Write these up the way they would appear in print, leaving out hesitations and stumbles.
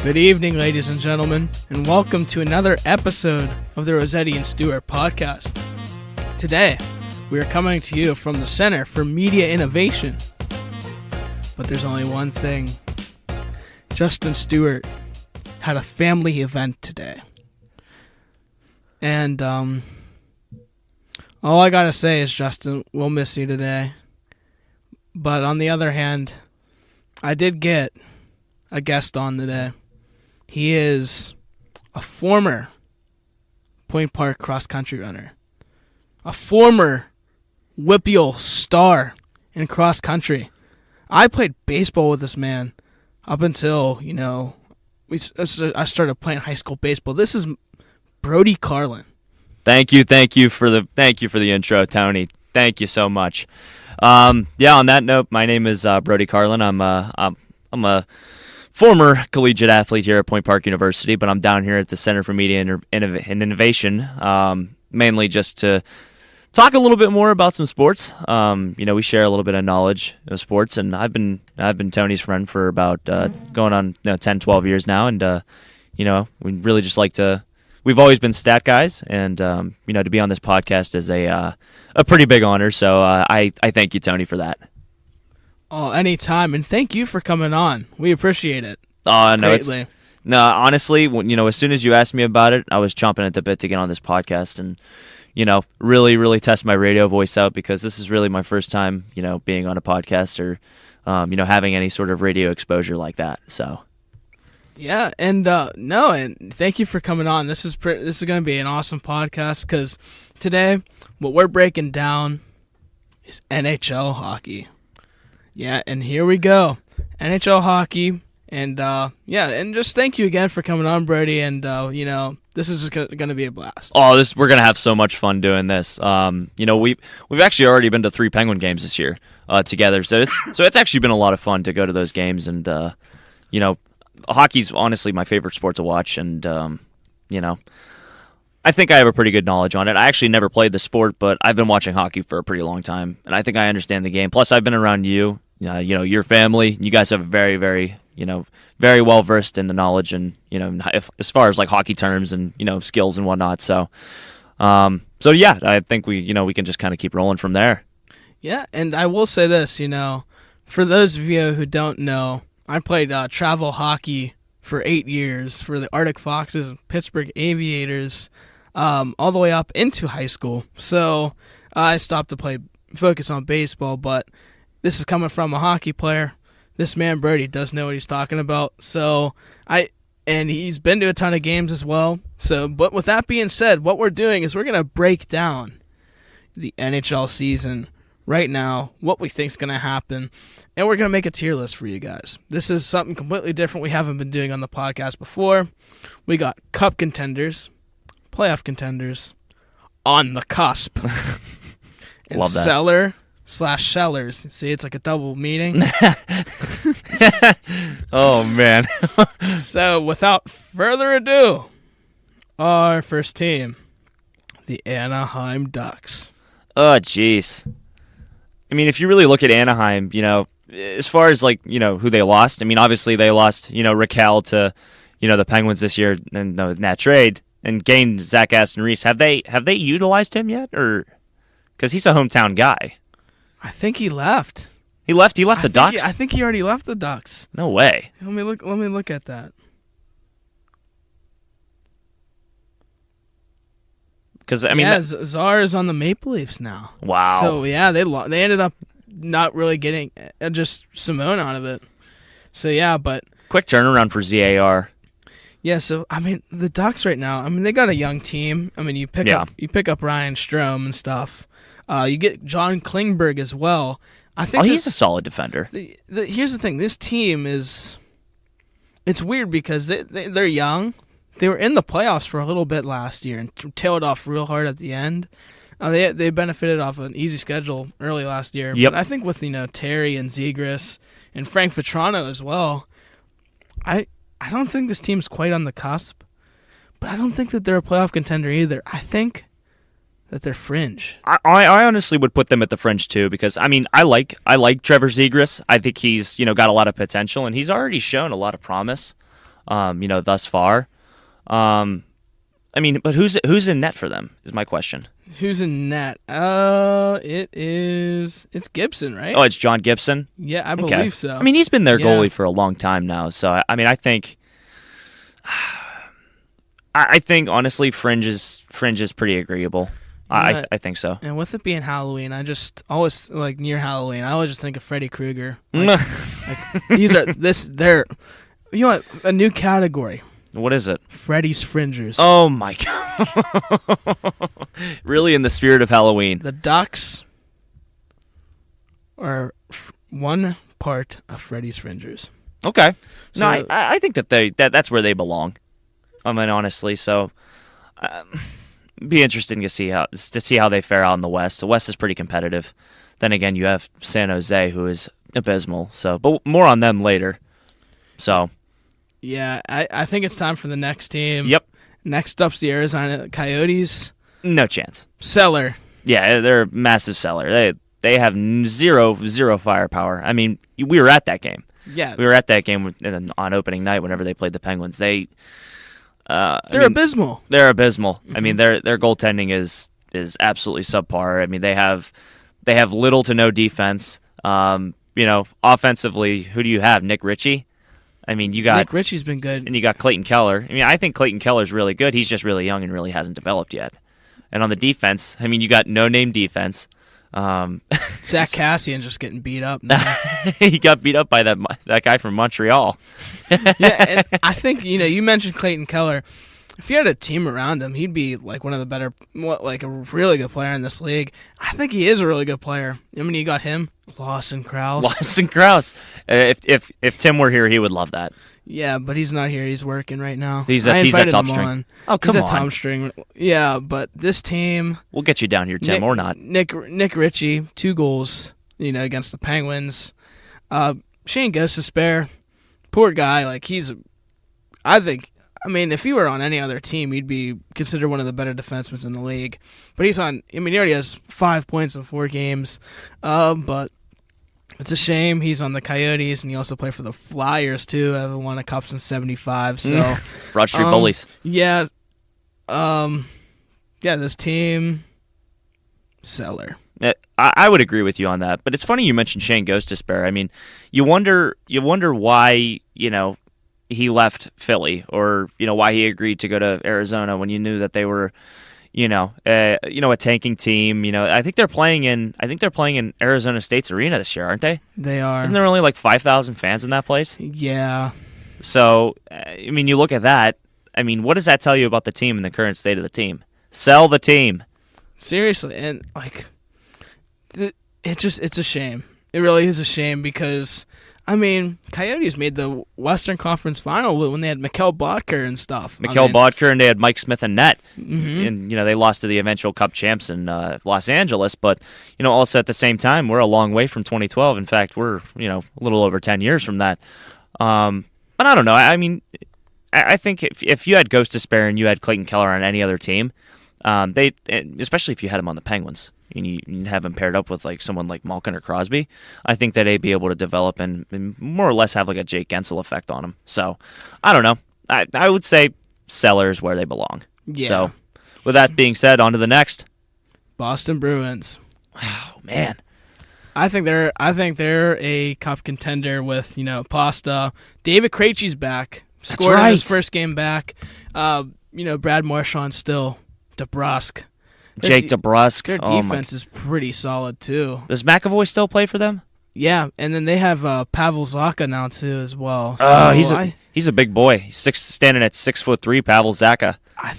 Good evening, ladies and gentlemen, and welcome to another episode of the Rossetti and Stewart Podcast. Today, we are coming to you from the Center for Media Innovation. But there's only one thing. Justin Stewart had a family event today. And, all I gotta say is, Justin, we'll miss you today. But on the other hand, I did get a guest on today. He is a former Point Park cross-country runner. A former Whippeal star in cross-country. I played baseball with this man up until, I started playing high school baseball. This is Brody Carlin. Thank you for the intro, Tony. Thank you so much. On that note, my name is Brody Carlin. I'm a former collegiate athlete here at Point Park University, but I'm down here at the Center for Media and Innovation, mainly just to talk a little bit more about some sports. We share a little bit of knowledge of sports, and I've been Tony's friend for about going on 10, 12 years now, and we really just like to. We've always been stat guys, and to be on this podcast is a pretty big honor. So I thank you, Tony, for that. Oh, anytime, and thank you for coming on. We appreciate it. Oh, no, greatly. Honestly, as soon as you asked me about it, I was chomping at the bit to get on this podcast and, really, really test my radio voice out, because this is really my first time, being on a podcast or, having any sort of radio exposure like that. So. Yeah, and and thank you for coming on. This is going to be an awesome podcast, because today what we're breaking down is NHL hockey. Yeah, and here we go. NHL hockey, and and just thank you again for coming on, Brody, and this is going to be a blast. Oh, we're going to have so much fun doing this. We've actually already been to 3 Penguin games this year together, so it's actually been a lot of fun to go to those games, and hockey's honestly my favorite sport to watch, and I think I have a pretty good knowledge on it. I actually never played the sport, but I've been watching hockey for a pretty long time, and I think I understand the game. Plus, I've been around you. Your family. You guys have very, very, very well versed in the knowledge, and as far as like hockey terms and skills and whatnot. So I think we can just kind of keep rolling from there. Yeah, and I will say this, for those of you who don't know, I played travel hockey for 8 years for the Arctic Foxes and Pittsburgh Aviators, all the way up into high school. So I stopped to focus on baseball, but this is coming from a hockey player. This man, Brody, does know what he's talking about. And he's been to a ton of games as well. But with that being said, what we're doing is we're going to break down the NHL season right now, what we think is going to happen, and we're going to make a tier list for you guys. This is something completely different we haven't been doing on the podcast before. We got cup contenders, playoff contenders, on the cusp, and love that. Cellar/Shellers. See, it's like a double meaning. Oh, man. So, without further ado, our first team, the Anaheim Ducks. Oh, jeez. I mean, if you really look at Anaheim, as far as who they lost, I mean, obviously they lost, Raquel to, the Penguins this year in that trade, and gained Zach Aston-Reese. Have they utilized him yet, or because he's a hometown guy? I think he left. He left the Ducks? I think he already left the Ducks. No way. Let me look at that. Because I mean, Czar is on the Maple Leafs now. Wow. So yeah, they ended up not really getting just Simone out of it. So yeah, but quick turnaround for ZAR. Yeah, so I mean the Ducks right now. I mean they got a young team. I mean you pick up Ryan Strome and stuff. You get John Klingberg as well. I think he's a solid defender. Here's the thing: this team it's weird because they're young. They were in the playoffs for a little bit last year and tailed off real hard at the end. They benefited off an easy schedule early last year. Yep. But I think with Terry and Zegras and Frank Vetrano as well, I don't think this team's quite on the cusp. But I don't think that they're a playoff contender either. I think that they're fringe. I honestly would put them at the fringe too, because I mean I like Trevor Zegras. I think he's got a lot of potential and he's already shown a lot of promise. thus far. But who's in net for them is my question. Who's in net? It's Gibson, right? Oh, it's John Gibson? Yeah, I believe so. I mean, he's been their goalie for a long time now, so I think honestly Fringe is pretty agreeable. I think so. And with it being Halloween, I just always near Halloween, I always just think of Freddy Krueger. They're a new category. What is it? Freddy's Fringers. Oh my god. Really in the spirit of Halloween. The Ducks are one part of Freddy's Fringers. Okay. So, no, I think that's where they belong. I mean, honestly, so be interesting to see how they fare out in the West. The West is pretty competitive. Then again, you have San Jose, who is abysmal. So, but more on them later. So. Yeah, I think it's time for the next team. Yep. Next up's the Arizona Coyotes. No chance. Cellar. Yeah, they're a massive cellar. They have zero firepower. I mean, we were at that game. Yeah. We were at that game on opening night whenever they played the Penguins. They're abysmal. They're abysmal. Mm-hmm. I mean, their goaltending is absolutely subpar. I mean, they have little to no defense. Offensively, who do you have? Nick Ritchie? I mean, you got Nick Ritchie's been good, and you got Clayton Keller. I mean, I think Clayton Keller's really good. He's just really young and really hasn't developed yet. And on the defense, I mean, you got no-name defense. Zach Cassian just getting beat up. He got beat up by that guy from Montreal. Yeah, and I think you mentioned Clayton Keller. If you had a team around him, he'd be one of the better, a really good player in this league. I think he is a really good player. I mean, you got him, Lawson Krause. If Tim were here, he would love that. Yeah, but he's not here. He's working right now. He's at top string. Oh, come on. He's at top string. Yeah, but this team. We'll get you down here, Tim, or not. Nick Ritchie, 2 goals, against the Penguins. Shane Gostisbehere, poor guy. I mean, if he were on any other team, he'd be considered one of the better defensemen in the league. But he already has 5 points in 4 games. But it's a shame he's on the Coyotes, and he also played for the Flyers, too. Haven't won a cup since 75. So Broad Street Bullies. Yeah. This team, cellar. I would agree with you on that. But it's funny you mentioned Shane Gostisbehere. I mean, you wonder why, he left Philly, or why he agreed to go to Arizona when you knew that they were, a tanking team. I think they're playing in Arizona State's arena this year, aren't they? They are. Isn't there only 5,000 fans in that place? Yeah. So, I mean, you look at that. I mean, what does that tell you about the team and the current state of the team? Sell the team. Seriously, and it's a shame. It really is a shame because. I mean, Coyotes made the Western Conference Final when they had Mikhail Bodker and stuff. Bodker, and they had Mike Smith and net. Mm-hmm. And, they lost to the eventual Cup champs in Los Angeles. But, also at the same time, we're a long way from 2012. In fact, we're, a little over 10 years from that. But I don't know. I mean, I think if you had Gostisbehere and you had Clayton Keller on any other team, especially if you had him on the Penguins, and you have him paired up with someone like Malkin or Crosby, I think that they'd be able to develop and more or less have a Jake Gensel effect on him. So, I don't know. I would say cellar is where they belong. Yeah. So, with that being said, on to the next. Boston Bruins. Oh, man. I think they're a cup contender with, Pasta. David Krejci's back. Scored in his first game back. Brad Marchand still. DeBrusk. Jake DeBrusk. Their defense is pretty solid, too. Does McAvoy still play for them? Yeah, and then they have Pavel Zacha now, too, as well. So he's a big boy. He's standing at 6'3", Pavel Zacha. I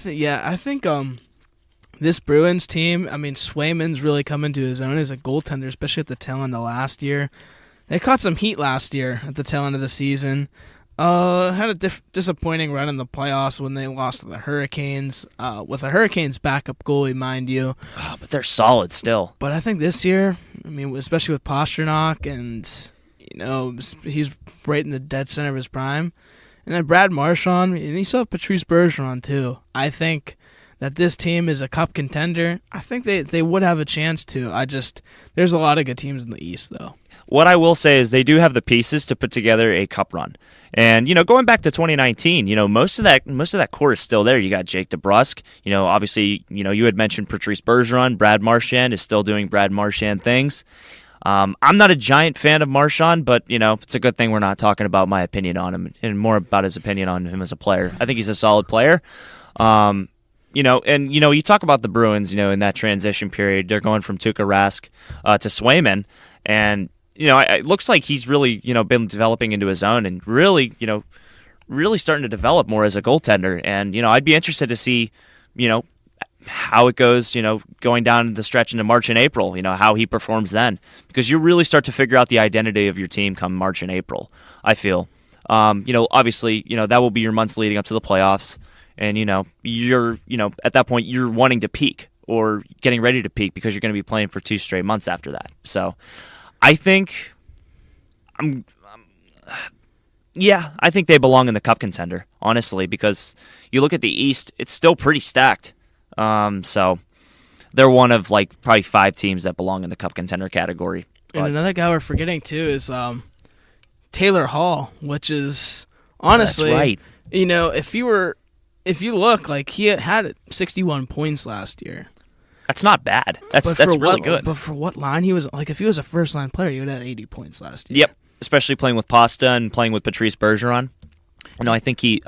think this Bruins team, I mean, Swayman's really come into his own as a goaltender, especially at the tail end of last year. They caught some heat last year at the tail end of the season. Had a disappointing run in the playoffs when they lost to the Hurricanes, with a Hurricanes backup goalie, mind you. Oh, but they're solid still. But I think this year, I mean, especially with Pasternak, and he's right in the dead center of his prime. And then Brad Marchand, and you still have Patrice Bergeron too. I think that this team is a cup contender. I think they would have a chance to. There's a lot of good teams in the East, though. what I will say is they do have the pieces to put together a cup run. And, going back to 2019, most of that core is still there. You got Jake DeBrusk. Obviously, you had mentioned Patrice Bergeron. Brad Marchand is still doing Brad Marchand things. I'm not a giant fan of Marchand, but, it's a good thing we're not talking about my opinion on him and more about his opinion on him as a player. I think he's a solid player. You talk about the Bruins, in that transition period. They're going from Tuukka Rask to Swayman, and it looks like he's really, been developing into his own and really, really starting to develop more as a goaltender. And, I'd be interested to see, how it goes, going down the stretch into March and April, how he performs then. Because you really start to figure out the identity of your team come March and April, I feel. Obviously, that will be your months leading up to the playoffs. And, you're, at that point, you're wanting to peak or getting ready to peak because you're going to be playing for 2 straight months after that. So I think I think they belong in the cup contender, honestly, because you look at the East, it's still pretty stacked. So they're one of probably 5 teams that belong in the cup contender category. And another guy we're forgetting too is Taylor Hall, which is honestly, that's right. If you look, he had 61 points last year. That's not bad. That's really good. But for what line he was, if he was a first-line player, he would have had 80 points last year. Yep, especially playing with Pasta and playing with Patrice Bergeron. I think he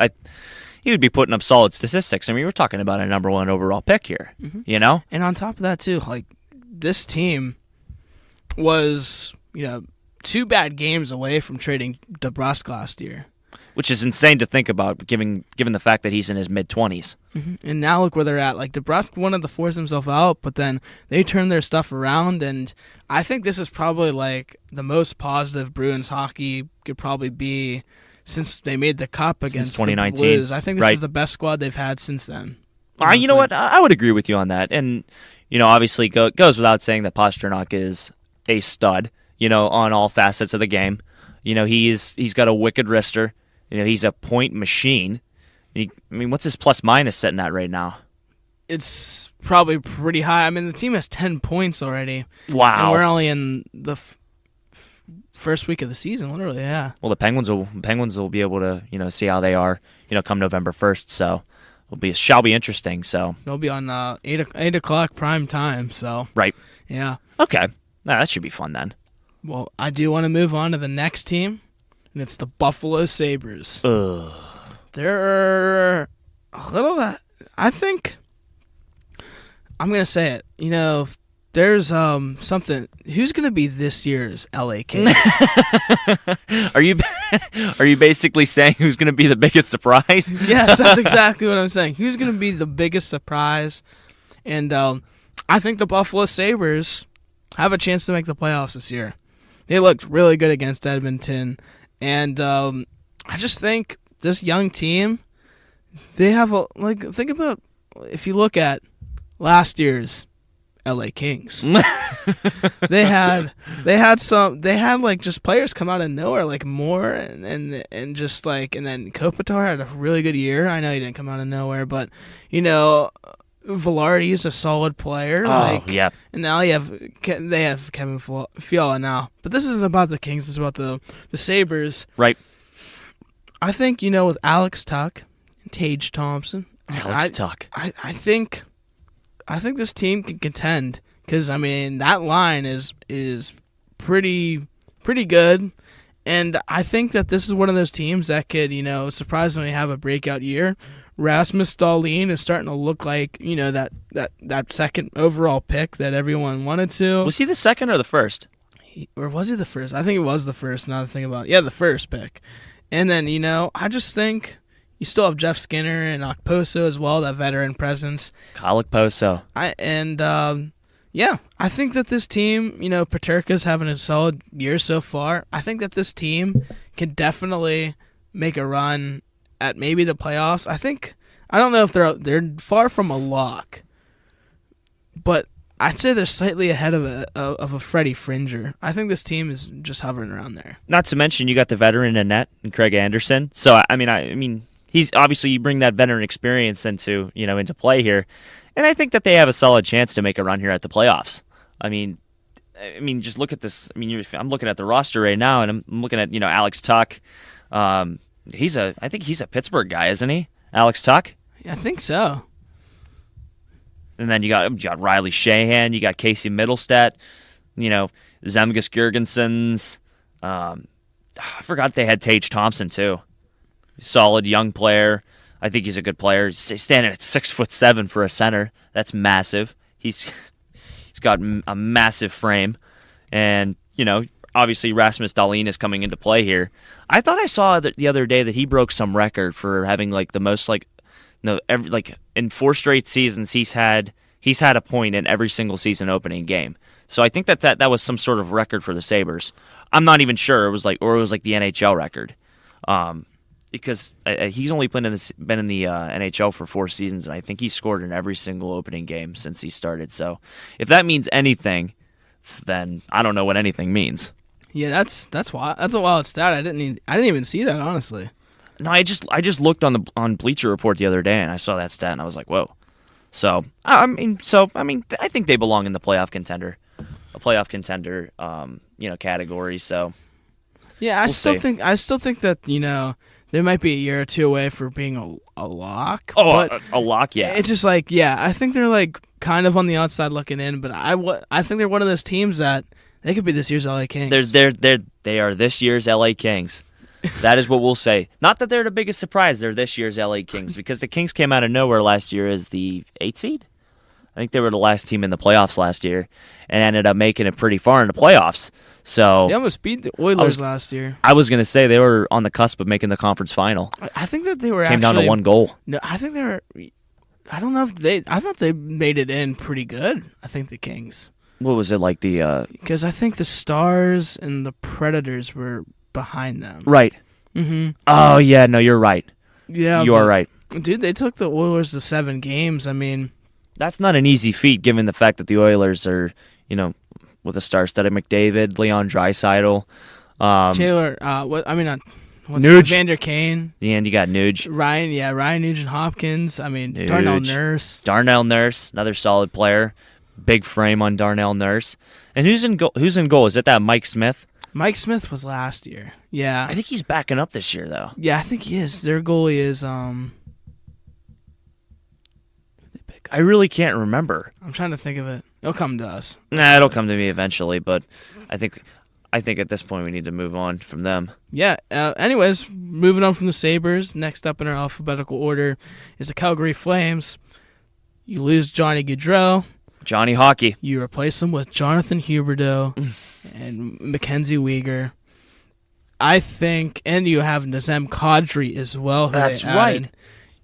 would be putting up solid statistics. I mean, we're talking about a number 1 overall pick here, And on top of that, too, this team was, 2 bad games away from trading DeBrusk last year. Which is insane to think about, given the fact that he's in his mid-20s. Mm-hmm. And now look where they're at. DeBrusk wanted to force himself out, but then they turned their stuff around, and I think this is probably the most positive Bruins hockey could probably be since they made the Cup against 2019. The Blues. I think this is the best squad they've had since then. You know what? I would agree with you on that. And, obviously goes without saying that Pastrnak is a stud, on all facets of the game. He's got a wicked wrister. He's a point machine. What's his plus-minus sitting at right now? It's probably pretty high. I mean, the team has 10 points already. Wow. And we're only in the first week of the season, literally, yeah. Well, the Penguins will be able to, see how they are, come November 1st, so shall be interesting, so. They'll be on 8 o'clock prime time, so. Right. Yeah. Okay. That should be fun then. Well, I do want to move on to the next team. And it's the Buffalo Sabres. Ugh. They're a little I think I'm going to say it. There's something. Who's going to be this year's LA Kings? Are you basically saying who's going to be the biggest surprise? Yes, that's exactly what I'm saying. Who's going to be the biggest surprise? And I think the Buffalo Sabres have a chance to make the playoffs this year. They looked really good against Edmonton. And I just think this young team, they have think about if you look at last year's LA Kings. they had just players come out of nowhere Moore and then Kopitar had a really good year. I know he didn't come out of nowhere, but Velarde is a solid player. Yeah. And now they have Kevin Fiala now. But this isn't about the Kings. It's about the Sabres. Right. I think, with Alex Tuch and Tage Thompson. Tuch. I think this team can contend because, that line is pretty good. And I think that this is one of those teams that could, surprisingly have a breakout year. Rasmus Dahlin is starting to look like, that second overall pick that everyone wanted to. Was he the second or the first? Or was he the first? I think it was the first, now that I think about it. Yeah, the first pick. And then, I just think you still have Jeff Skinner and Okposo as well, that veteran presence. Kyle Okposo. I think that this team, Peterka's having a solid year so far. I think that this team can definitely make a run at maybe the playoffs. I don't know if they're far from a lock, but I'd say they're slightly ahead of a Freddie Fringer. I think this team is just hovering around there. Not to mention you got the veteran in net and Craig Anderson. So I mean he's obviously, you bring that veteran experience into play here, and I think that they have a solid chance to make a run here at the playoffs. I mean, I mean, just look at this. I mean, I'm looking at the roster right now, and I'm looking at Alex Tuck. I think he's a Pittsburgh guy, isn't he? Alex Tuck. Yeah, I think so. And then you got Riley Shahan, you got Casey Middlestat, Zemgus Girgensons. I forgot they had Tage Thompson too. Solid young player. I think he's a good player. He's standing at 6'7" for a center. That's massive. He's got a massive frame, and obviously Rasmus Dahlin is coming into play here. I thought I saw that the other day that he broke some record for having the most in 4 straight seasons he's had a point in every single season opening game. So I think that was some sort of record for the Sabres. I'm not even sure it was the NHL record, because he's only been in the NHL for 4 seasons, and I think he scored in every single opening game since he started. So if that means anything, then I don't know what anything means. Yeah, that's wild. That's a wild stat. I didn't even see that, honestly. No, I just looked on Bleacher Report the other day, and I saw that stat, and I was like, whoa. So I think they belong in the playoff contender, category. So yeah, I still think that they might be a year or two away for being a lock. Oh, but a lock, yeah. It's just I think they're kind of on the outside looking in, but I think they're one of those teams that they could be this year's LA Kings. They are this year's LA Kings. That is what we'll say. Not that they're the biggest surprise. They're this year's LA Kings, because the Kings came out of nowhere last year as the 8th seed. I think they were the last team in the playoffs last year and ended up making it pretty far in the playoffs. So they almost beat the Oilers last year. I was going to say they were on the cusp of making the conference final. I think that they were came down to 1 goal. No, I think they were. I don't know if I thought they made it in pretty good. I think the Kings. What was it like because I think the Stars and the Predators were behind them. Right. Mm-hmm. Oh, yeah, no, you're right. Yeah. You are right. Dude, they took the Oilers to 7 games. I mean, that's not an easy feat given the fact that the Oilers are, with a star-studded McDavid, Leon Draisaitl. Taylor, Nuge. Evander Kane. Yeah, and you got Nuge. Ryan Nugent-Hopkins. I mean, Nuge. Darnell Nurse, another solid player. Big frame on Darnell Nurse. And who's in goal? Is it that Mike Smith? Mike Smith was last year. Yeah. I think he's backing up this year, though. Yeah, I think he is. Their goalie is I really can't remember. I'm trying to think of it. It'll come to us. Nah, it'll come to me eventually, but I think at this point we need to move on from them. Yeah. Anyways, moving on from the Sabres. Next up in our alphabetical order is the Calgary Flames. You lose Johnny Gaudreau. Johnny Hockey. You replace him with Jonathan Huberdeau and Mackenzie Weegar. I think, and you have Nazem Kadri as well. That's right.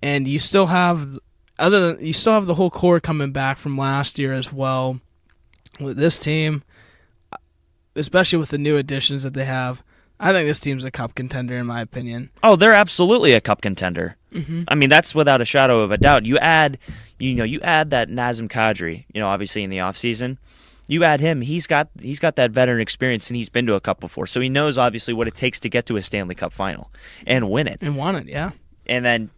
And you still have the whole core coming back from last year as well. With this team, especially with the new additions that they have, I think this team's a cup contender in my opinion. Oh, they're absolutely a cup contender. Mm-hmm. I mean, that's without a shadow of a doubt. You add that Nazem Kadri, obviously in the offseason. You add him, he's got that veteran experience, and he's been to a cup before, so he knows obviously what it takes to get to a Stanley Cup final and win it. And won it, yeah. And then,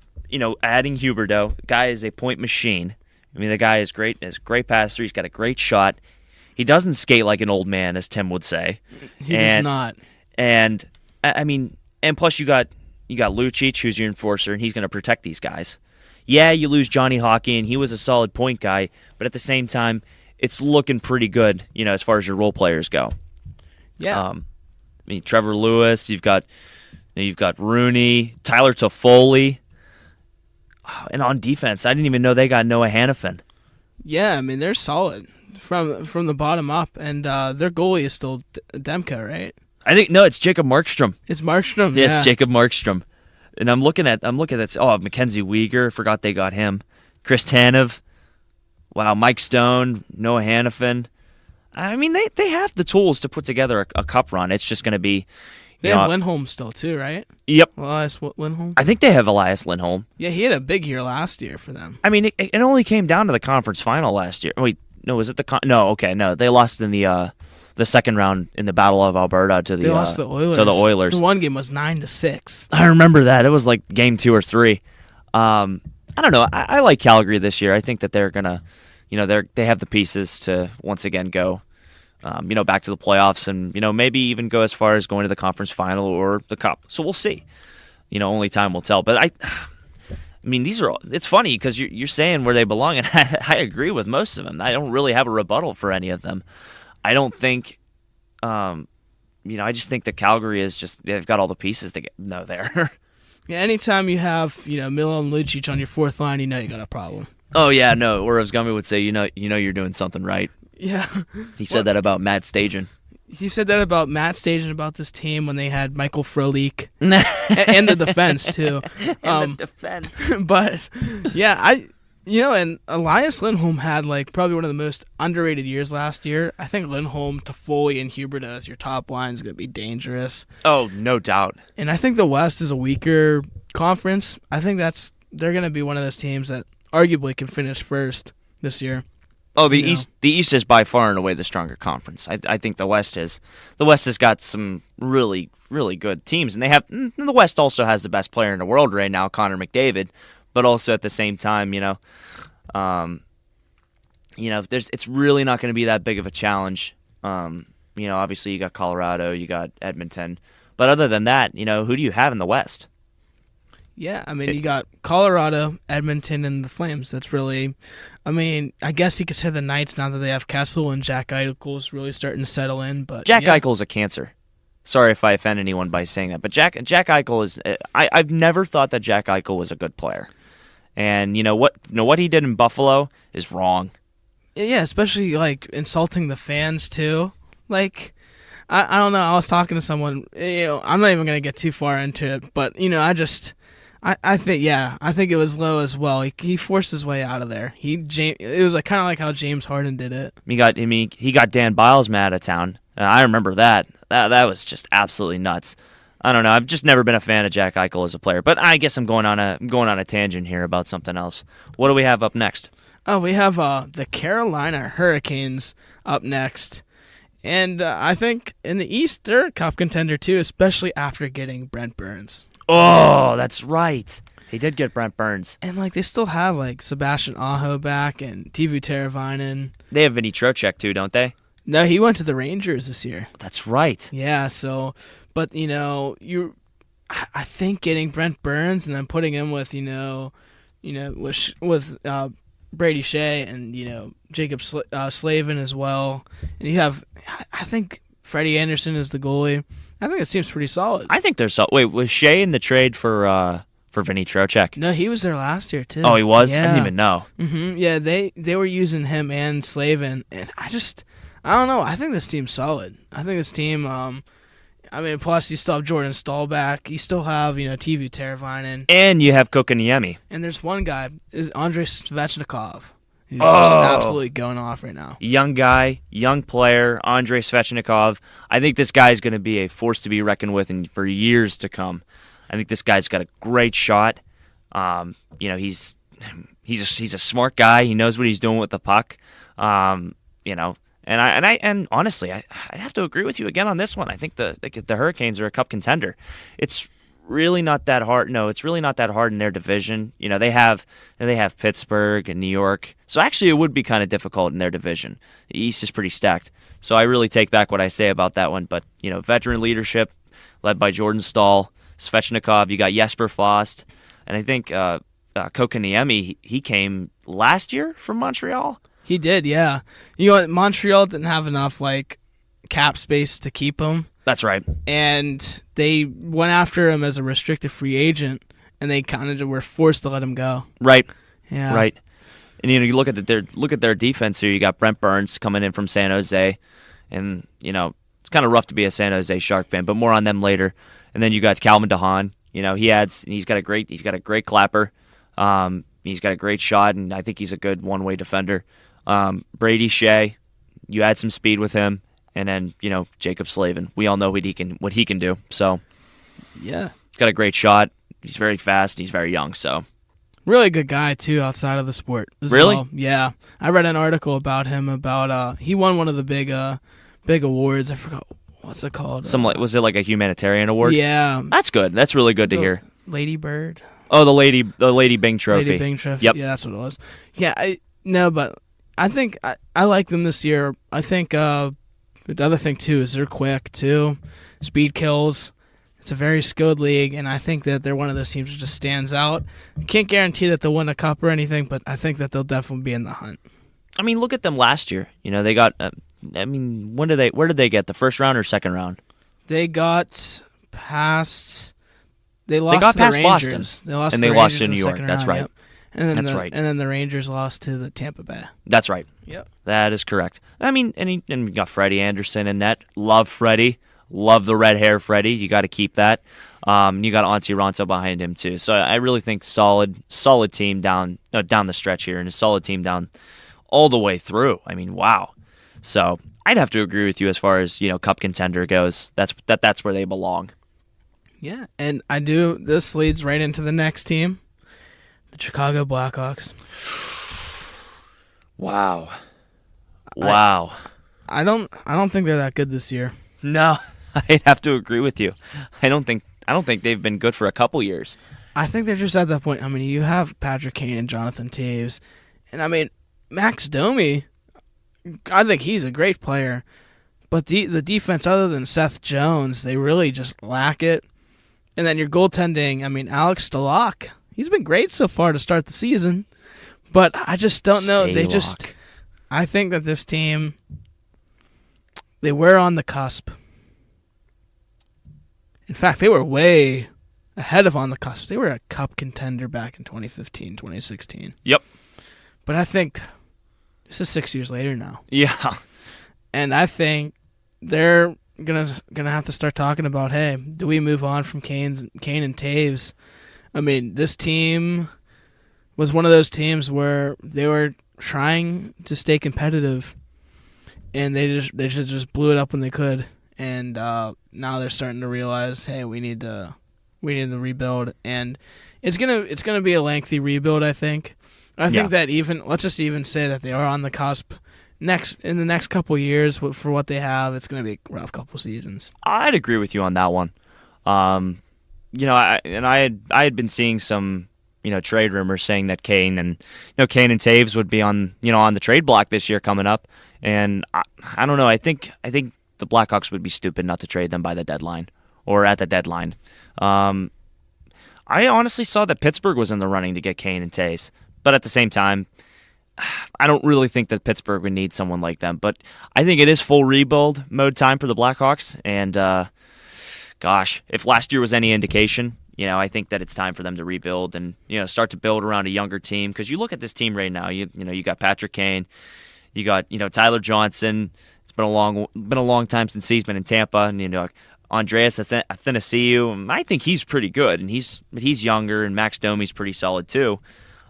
adding Huberdeau, guy is a point machine. I mean, the guy is great, is a great passer, he's got a great shot. He doesn't skate like an old man, as Tim would say. He does not. And I mean, and plus you got Lucic, who's your enforcer, and he's going to protect these guys. Yeah, you lose Johnny Hockey, and he was a solid point guy, but at the same time, it's looking pretty good, as far as your role players go. Yeah. I mean, Trevor Lewis, you've got Rooney, Tyler Toffoli, and on defense, I didn't even know they got Noah Hannafin. Yeah, I mean they're solid from the bottom up, and their goalie is still Demka, right? I think no, it's Jacob Markstrom. It's Markstrom. Yeah, it's Jacob Markstrom. And I'm looking at that. Oh, Mackenzie Weegar. Forgot they got him. Chris Tanev. Wow, Mike Stone, Noah Hannafin. I mean, they have the tools to put together a cup run. It's just going to be. They have Lindholm still too, right? Yep. Elias Lindholm. I think they have Elias Lindholm. Yeah, he had a big year last year for them. I mean, it only came down to the conference final last year. Wait, no, was it the no? Okay, no, they lost in the second round in the Battle of Alberta to the Oilers. To the Oilers. The one game was 9-6. I remember that. It was like game 2 or 3. I don't know. I like Calgary this year. I think that they're gonna, they have the pieces to once again go back to the playoffs and, maybe even go as far as going to the conference final or the cup. So we'll see. Only time will tell. But it's funny because you're saying where they belong, and I agree with most of them. I don't really have a rebuttal for any of them. I don't think, I just think that Calgary they've got all the pieces to get there. Yeah, anytime you have, Milan Lucic on your fourth line, you got a problem. Oh, yeah, no. Or as Gummy would say, you're doing something right. Yeah. He said that about Matt Stajan. He said that about Matt Stajan, about this team when they had Michael Frolik and the defense too. And the defense. But yeah, and Elias Lindholm had probably one of the most underrated years last year. I think Lindholm, Toffoli, and Huberdeau as your top line is going to be dangerous. Oh, no doubt. And I think the West is a weaker conference. I think they're going to be one of those teams that arguably can finish first this year. Oh, the East is by far and away the stronger conference. I think the West is. The West has got some really, really good teams, and the West also has the best player in the world right now, Connor McDavid. But also at the same time, it's really not going to be that big of a challenge. Obviously you got Colorado, you got Edmonton, but other than that, who do you have in the West? Yeah, you got Colorado, Edmonton, and the Flames. That's really, I guess you could say the Knights now that they have Kessel and Jack Eichel's really starting to settle in. But Jack Eichel's a cancer. Sorry if I offend anyone by saying that, but Jack Eichel is. I've never thought that Jack Eichel was a good player, and what he did in Buffalo is wrong. Yeah, especially insulting the fans too. I don't know. I was talking to someone. I'm not even gonna get too far into it, but I think it was low as well. He forced his way out of there. It was kind of like how James Harden did it. He got Dan Biles mad at town. I remember that. That was just absolutely nuts. I don't know. I've just never been a fan of Jack Eichel as a player. But I guess I'm going on a tangent here about something else. What do we have up next? Oh, we have the Carolina Hurricanes up next. And I think in the East, they're a cup contender too, especially after getting Brent Burns. Oh, that's right. He did get Brent Burns. And they still have Sebastian Aho back and Teuvo Teravainen. They have Vinny Trocheck too, don't they? No, he went to the Rangers this year. That's right. Yeah, so, but, I think getting Brent Burns and then putting him with, with Brady Shea and, Jacob Slavin as well. And you have, I think Freddie Anderson is the goalie. I think it seems pretty solid. I think they're solid. Wait, was Shea in the trade for Vinny Trocheck? No, he was there last year, too. Oh, he was? Yeah. I didn't even know. Mm-hmm. Yeah, they were using him and Slavin, and I don't know. I think this team's solid. I think this team, plus you still have Jordan Staal back. You still have, Teuvo Teravainen. And you have Kokoniemi. And there's one guy, is Andrei Svechnikov, who's just absolutely going off right now. Young guy, young player, Andrei Svechnikov. I think this guy's going to be a force to be reckoned with for years to come. I think this guy's got a great shot. He's a smart guy. He knows what he's doing with the puck. And honestly, I have to agree with you again on this one. I think the Hurricanes are a cup contender. It's really not that hard. No, it's really not that hard in their division. They have Pittsburgh and New York. So actually, it would be kind of difficult in their division. The East is pretty stacked. So I really take back what I say about that one. But veteran leadership led by Jordan Staal, Svechnikov. You got Jesper Fast, and I think Kokoniemi. He came last year from Montreal. He did, yeah. Montreal didn't have enough cap space to keep him. That's right. And they went after him as a restricted free agent, and they kind of were forced to let him go. Right. Yeah. Right. And you look at their defense here. You got Brent Burns coming in from San Jose, and it's kind of rough to be a San Jose Shark fan, but more on them later. And then you got Calvin DeHaan. He's got a great clapper. He's got a great shot, and I think he's a good one-way defender. Brady Shea, you add some speed with him, and then Jacob Slavin. We all know what he can do. So yeah, he's got a great shot. He's very fast. He's very young. So really good guy too outside of the sport. Really? Well. Yeah, I read an article about him. He won one of the big awards. I forgot what's it called. Was it like a humanitarian award? Yeah, that's good. That's really good to hear. Lady Bird. Oh, the Lady Bing Trophy. Lady Bing Trophy. Yep. Yeah, that's what it was. Yeah, but I think I like them this year. I think But the other thing, too, is they're quick, too. Speed kills. It's a very skilled league, and I think that they're one of those teams that just stands out. Can't guarantee that they'll win a cup or anything, but I think that they'll definitely be in the hunt. I mean, look at them last year. They got. Where did they get the first round or second round? They got past. They lost got to past the Boston, Rangers. They lost and to they the lost Rangers to in New the York. second That's round, right. Yep. And then That's right. And then the Rangers lost to the Tampa Bay. That's right. Yep. That is correct. I mean, and you got Freddie Anderson in net. Love Freddie. Love the red hair, Freddie. You got to keep that. You got Antti Raanta behind him too. So I really think solid team down the stretch here, and a solid team down all the way through. I mean, wow. So I'd have to agree with you as far as cup contender goes. That's where they belong. Yeah, and I do. This leads right into the next team, the Chicago Blackhawks. Wow. I don't think they're that good this year. No, I'd have to agree with you. I don't think they've been good for a couple years. I think they're just at that point. I mean, you have Patrick Kane and Jonathan Toews, and I mean Max Domi. I think he's a great player, but the defense, other than Seth Jones, they really just lack it. And then your goaltending. I mean, Alex Stalock, he's been great so far to start the season, but I just don't know. I think that this team, they were on the cusp. In fact, they were way ahead of on the cusp. They were a cup contender back in 2015, 2016. Yep. But I think this is 6 years later now. Yeah. And I think they're gonna have to start talking about, hey, do we move on from Kane and Toews? I mean, this team was one of those teams where they were trying to stay competitive, and they just blew it up when they could. And now they're starting to realize, hey, we need to rebuild, and it's gonna be a lengthy rebuild. I think that let's just even say that they are on the cusp. In the next couple of years, for what they have, it's gonna be a rough couple seasons. I'd agree with you on that one. I had been seeing some trade rumors saying that Kane and Toews would be on the trade block this year coming up, and I don't know. I think the Blackhawks would be stupid not to trade them by the deadline or at the deadline. I honestly saw that Pittsburgh was in the running to get Kane and Toews, but at the same time, I don't really think that Pittsburgh would need someone like them. But I think it is full rebuild mode time for the Blackhawks, and gosh, if last year was any indication, I think that it's time for them to rebuild and start to build around a younger team. Because you look at this team right now, you got Patrick Kane, you got Tyler Johnson. It's been a long time since he's been in Tampa, and Andreas Athanasiou. I think he's pretty good, and he's younger, and Max Domi's pretty solid too.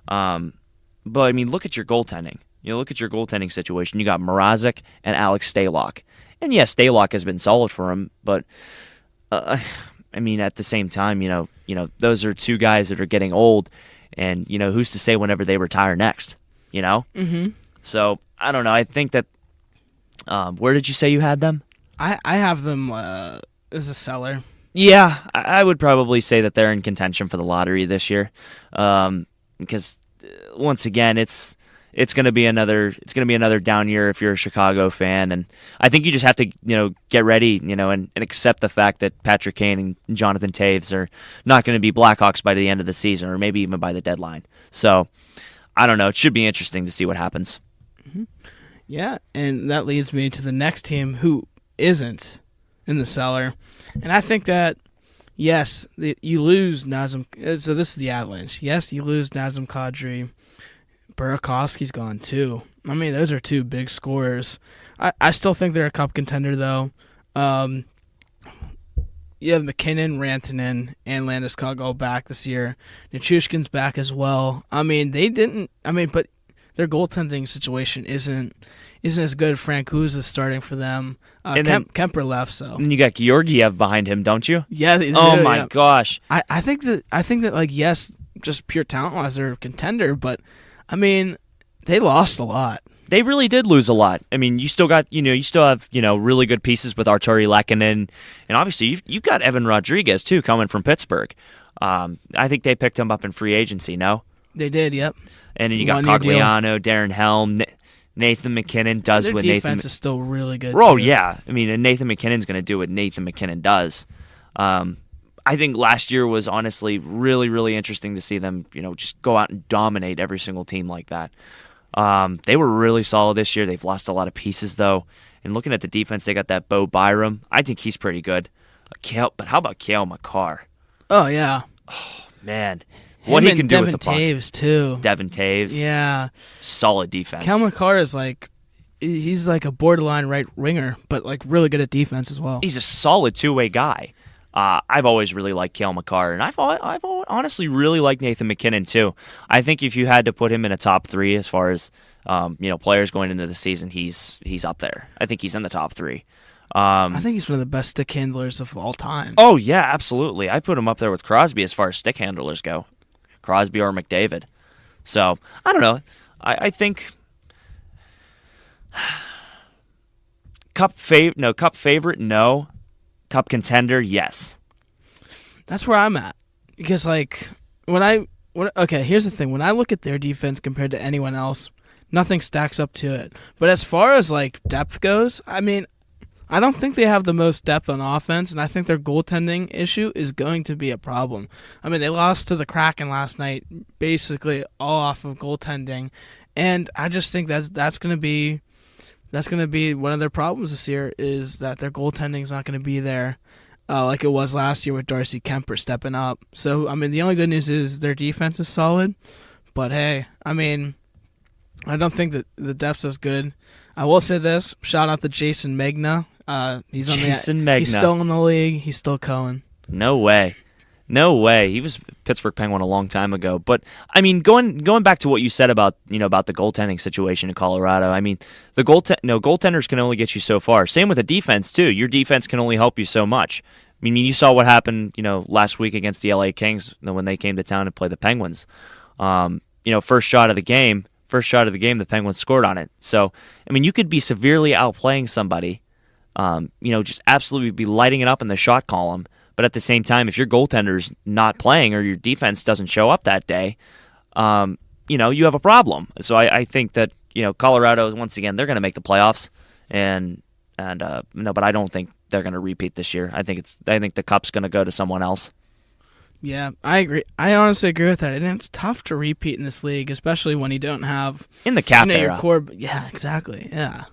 But I mean, look at your goaltending. Look at your goaltending situation. You got Mrazek and Alex Stalock, and yes, Stalock has been solid for him, but I mean, at the same time, those are two guys that are getting old, and who's to say whenever they retire next? Mm-hmm. So I don't know. I think that. Where did you say you had them? I have them as a seller. Yeah, I would probably say that they're in contention for the lottery this year, because once again, it's going to be another down year if you're a Chicago fan, and I think you just have to get ready and accept the fact that Patrick Kane and Jonathan Toews are not going to be Blackhawks by the end of the season, or maybe even by the deadline. So I don't know. It should be interesting to see what happens. Mm-hmm. Yeah, and that leads me to the next team who isn't in the cellar. And I think that, yes, you lose Nazem. So this is the Avalanche. Yes, you lose Nazem Kadri. Burakovsky's gone too. I mean, those are two big scorers. I still think they're a cup contender, though. You have McKinnon, Rantanen, and Landeskog all back this year. Nichushkin's back as well. I mean, but their goaltending situation isn't as good. Frank Uza starting for them. Kemper left, so. And you got Georgiev behind him, don't you? Yeah. They oh do, my yeah. gosh. I think that like, yes, just pure talent wise they're a contender, but I mean they lost a lot. They really did lose a lot. I mean, you still have really good pieces with Arturi Lehkonen, and obviously you've got Evan Rodriguez too coming from Pittsburgh. I think they picked him up in free agency. No, they did. Yep. And then you got Cogliano, Darren Helm, Nathan MacKinnon does Their what defense is still really good. Oh, too. yeah. I mean, and Nathan MacKinnon's going to do what Nathan MacKinnon does. I think last year was honestly really, really interesting to see them, just go out and dominate every single team like that. They were really solid this year. They've lost a lot of pieces, though. And looking at the defense, they got that Bo Byram. I think he's pretty good. But how about Cale Makar? Oh, yeah. Oh, man. What he can do with the puck. Devin Taves, too. Devin Taves. Yeah. Solid defense. Cale Makar is he's like a borderline right winger, but really good at defense as well. He's a solid two-way guy. I've always really liked Cale Makar, and I've honestly really liked Nathan MacKinnon too. I think if you had to put him in a top 3 as far as players going into the season, he's up there. I think he's in the top 3. I think he's one of the best stick handlers of all time. Oh yeah, absolutely. I put him up there with Crosby as far as stick handlers go. Crosby or McDavid. So I don't know. I think cup favorite, no. Cup contender, yes. That's where I'm at. Because, here's the thing. When I look at their defense compared to anyone else, nothing stacks up to it. But as far as, depth goes, I mean, I don't think they have the most depth on offense, and I think their goaltending issue is going to be a problem. I mean, they lost to the Kraken last night, basically all off of goaltending, and I just think that's going to be one of their problems this year, is that their goaltending is not going to be there like it was last year with Darcy Kemper stepping up. So, I mean, the only good news is their defense is solid. But, hey, I mean, I don't think that the depth is good. I will say this. Shout out to Jason Megna. He's still in the league. He's still going. No way. He was a Pittsburgh Penguin a long time ago. But I mean, going back to what you said about the goaltending situation in Colorado. I mean, the goaltenders can only get you so far. Same with the defense too. Your defense can only help you so much. I mean, you saw what happened, last week against the LA Kings when they came to town to play the Penguins. First shot of the game, the Penguins scored on it. So, I mean, you could be severely outplaying somebody, just absolutely be lighting it up in the shot column. But at the same time, if your goaltender's not playing or your defense doesn't show up that day, you have a problem. So I think that, Colorado, once again, they're going to make the playoffs, but I don't think they're going to repeat this year. I think the Cup's going to go to someone else. Yeah, I agree. I honestly agree with that. And it's tough to repeat in this league, especially when you don't have in the cap era. Your core. Yeah, exactly. Yeah.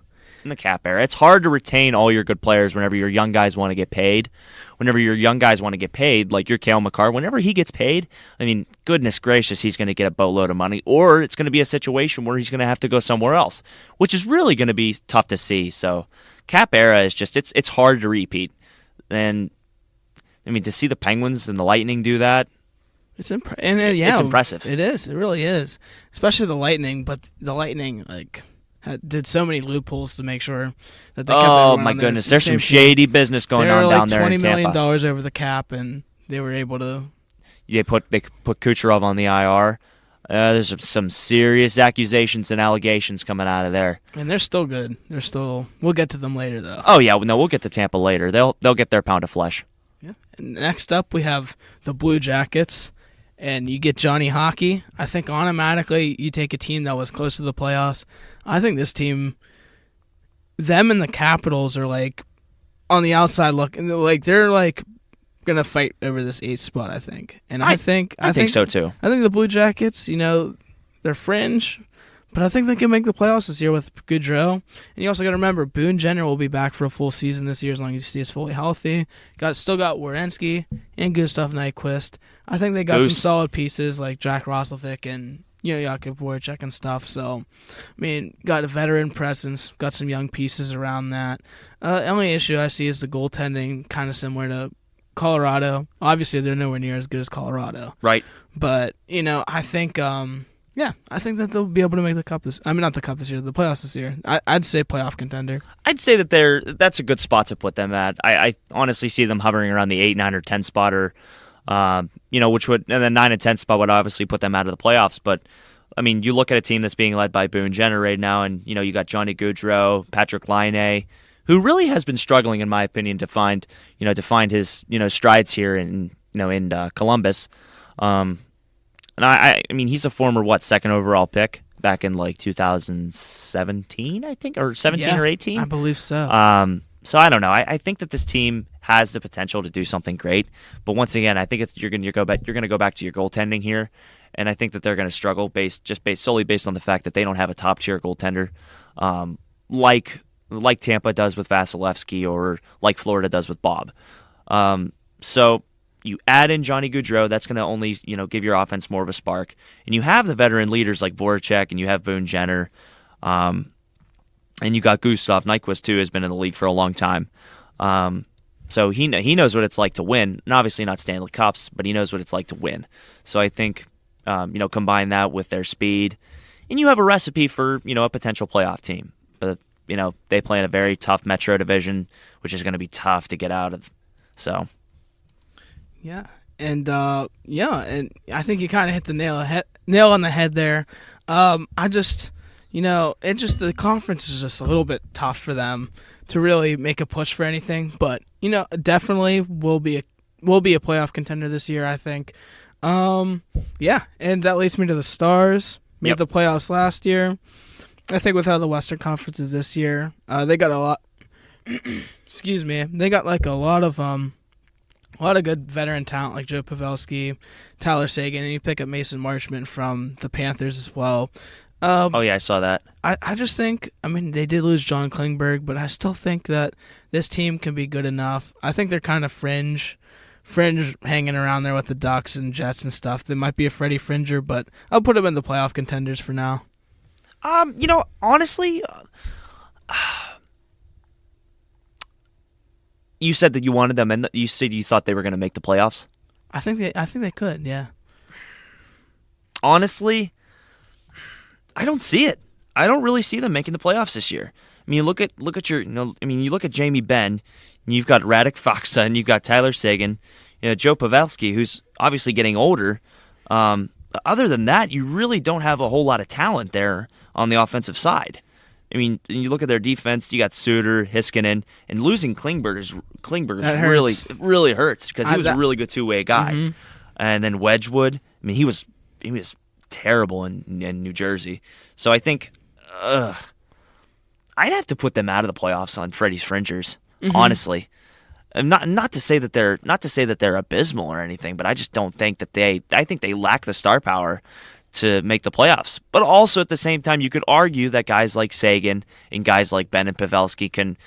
In the cap era, it's hard to retain all your good players whenever your young guys want to get paid. Whenever your young guys want to get paid, like your Cale Makar, whenever he gets paid, I mean, goodness gracious, he's going to get a boatload of money, or it's going to be a situation where he's going to have to go somewhere else, which is really going to be tough to see. So, cap era is just it's hard to repeat, and I mean to see the Penguins and the Lightning do that. It's impressive. It is. It really is, especially the Lightning. But the Lightning did so many loopholes to make sure that they kept oh my goodness, there's some shady business going on down there in Tampa. $20 million over the cap, and they were able to. They put Kucherov on the IR. There's some serious accusations and allegations coming out of there. And they're still good. We'll get to them later, though. Oh yeah, no, we'll get to Tampa later. They'll get their pound of flesh. Yeah. And next up, we have the Blue Jackets. And you get Johnny Hockey. I think automatically you take a team that was close to the playoffs. I think this team, them and the Capitals are on the outside looking, they're gonna fight over this 8th spot. I think, and I think so too. I think the Blue Jackets, they're fringe, but I think they can make the playoffs this year with Gaudreau. And you also got to remember, Boone Jenner will be back for a full season this year as long as he stays fully healthy. Still got Werenski and Gustav Nyquist. I think they got some solid pieces like Jack Roslovic and Jakub Voracek and stuff. So, I mean, got a veteran presence, got some young pieces around that. The only issue I see is the goaltending, kind of similar to Colorado. Obviously, they're nowhere near as good as Colorado. Right. But, I think... I think that they'll be able to make the Cup the playoffs this year. I'd say playoff contender. I'd say that that's a good spot to put them at. I honestly see them hovering around the 8, 9, or 10 spot, or which would, and the 9 and 10 spot would obviously put them out of the playoffs. But I mean, you look at a team that's being led by Boone Jenner right now, and you got Johnny Gaudreau, Patrick Laine, who really has been struggling, in my opinion, to find his strides here in Columbus. And I mean, he's a former 2nd overall pick. back in like 2017, I think, or 17 or 18. I believe so. So I don't know. I think that this team has the potential to do something great, but once again, I think you're going to go back to your goaltending here, and I think that they're going to struggle solely based on the fact that they don't have a top tier goaltender, like Tampa does with Vasilevsky or like Florida does with Bob. So you add in Johnny Gaudreau, that's going to only give your offense more of a spark, and you have the veteran leaders like Voracek and you have Boone Jenner. And you got Gustav Nyquist, too, has been in the league for a long time. So he knows what it's like to win. And obviously not Stanley Cups, but he knows what it's like to win. So I think, combine that with their speed, and you have a recipe for, a potential playoff team. But, they play in a very tough Metro division, which is going to be tough to get out of. So. Yeah. And, and I think you kind of hit the nail on the head there. The conference is just a little bit tough for them to really make a push for anything. But, definitely will be a playoff contender this year, I think. And that leads me to the Stars. Made the playoffs last year. I think with how the Western Conference is this year, they got a lot. Excuse me. They got like a lot of good veteran talent like Joe Pavelski, Tyler Seguin, and you pick up Mason Marchment from the Panthers as well. I saw that. I just think, they did lose John Klingberg, but I still think that this team can be good enough. I think they're kind of fringe hanging around there with the Ducks and Jets and stuff. They might be a Freddie Fringer, but I'll put them in the playoff contenders for now. Honestly, you said that you wanted them, and you said you thought they were going to make the playoffs. I think they could, yeah. Honestly, I don't see it. I don't really see them making the playoffs this year. You look at you look at Jamie Benn, and you've got Radek Faksa, and you've got Tyler Seguin, Joe Pavelski, who's obviously getting older. But other than that, you really don't have a whole lot of talent there on the offensive side. You look at their defense. You got Suter, Heiskanen, and losing Klingberg really hurts because he was a really good two-way guy. Mm-hmm. And then Wedgwood, he was terrible in New Jersey. So I think I'd have to put them out of the playoffs on Freddie's Fringers, honestly. And not to say that they're abysmal or anything, but I just don't think that I think they lack the star power to make the playoffs. But also at the same time, you could argue that guys like Seguin and guys like Ben and Pavelski can,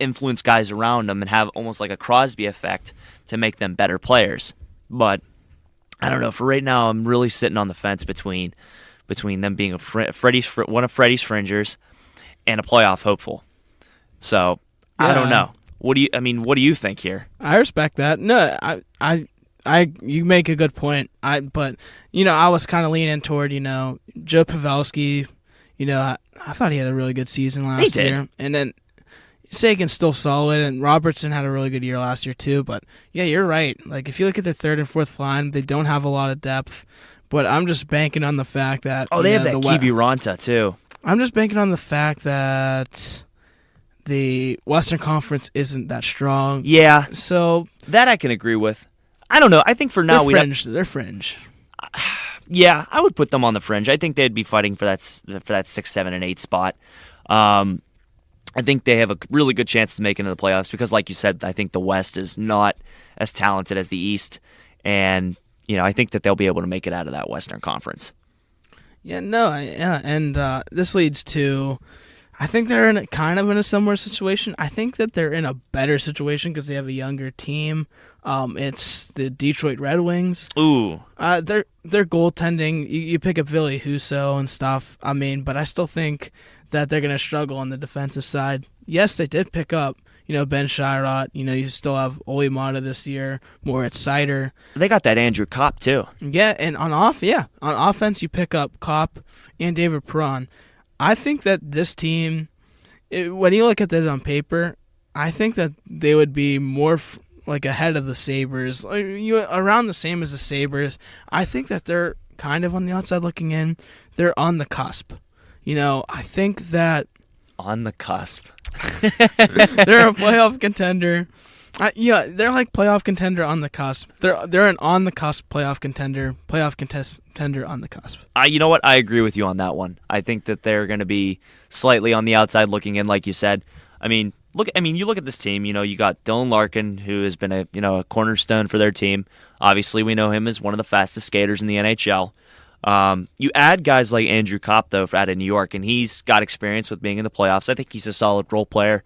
influence guys around them and have almost like a Crosby effect to make them better players. But I don't know. For right now, I'm really sitting on the fence between them being one of Freddie's Fringers and a playoff hopeful. So I don't know. What do you think here? I respect that. No, you make a good point. I was kind of leaning toward, Joe Pavelski. I thought he had a really good season last year. And then Sagan's still solid, and Robertson had a really good year last year too. But yeah, you're right. Like if you look at their third and fourth line, they don't have a lot of depth. But I'm just banking on the fact that they have that Kiviranta too. I'm just banking on the fact that the Western Conference isn't that strong. Yeah, so that I can agree with. I don't know. I think for now they're fringe. Yeah, I would put them on the fringe. I think they'd be fighting for that 6, 7, and 8 spot. I think they have a really good chance to make it into the playoffs because, like you said, I think the West is not as talented as the East, and I think that they'll be able to make it out of that Western Conference. And this leads to, I think they're in a similar situation. I think that they're in a better situation because they have a younger team. It's the Detroit Red Wings. Ooh. Their goaltending, you pick up Ville Husso and stuff. But I still think that they're going to struggle on the defensive side. Yes, they did pick up, Ben Chirot. You still have Ole Mata this year, Moritz Seider. They got that Andrew Kopp, too. Yeah, and on offense, you pick up Kopp and David Perron. I think that this team, when you look at it on paper, I think that they would be more ahead of the Sabres, around the same as the Sabres. I think that they're kind of on the outside looking in. They're on the cusp. I think that on the cusp. they're a playoff contender. Yeah, they're like playoff contender on the cusp. They're an on the cusp playoff contender on the cusp. You know what? I agree with you on that one. I think that they're going to be slightly on the outside looking in, like you said. You look at this team. You got Dylan Larkin, who has been a cornerstone for their team. Obviously, we know him as one of the fastest skaters in the NHL. You add guys like Andrew Kopp, though, out of New York, and he's got experience with being in the playoffs. I think he's a solid role player.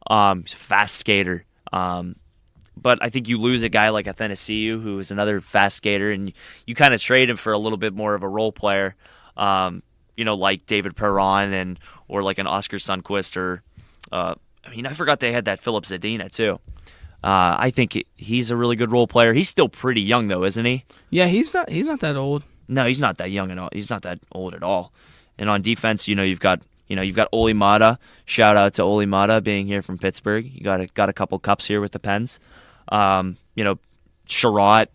He's a fast skater. But I think you lose a guy like Athanasiou, who is another fast skater, and you kind of trade him for a little bit more of a role player, like David Perron or like an Oscar Sundqvist or I forgot they had that Philip Zadina too. I think he's a really good role player. He's still pretty young though, isn't he? Yeah, he's not that old. No, he's not that young at all. He's not that old at all. And on defense, you've got Olli Mata. Shout out to Olli Mata being here from Pittsburgh. You got a couple cups here with the Pens. Sherratt,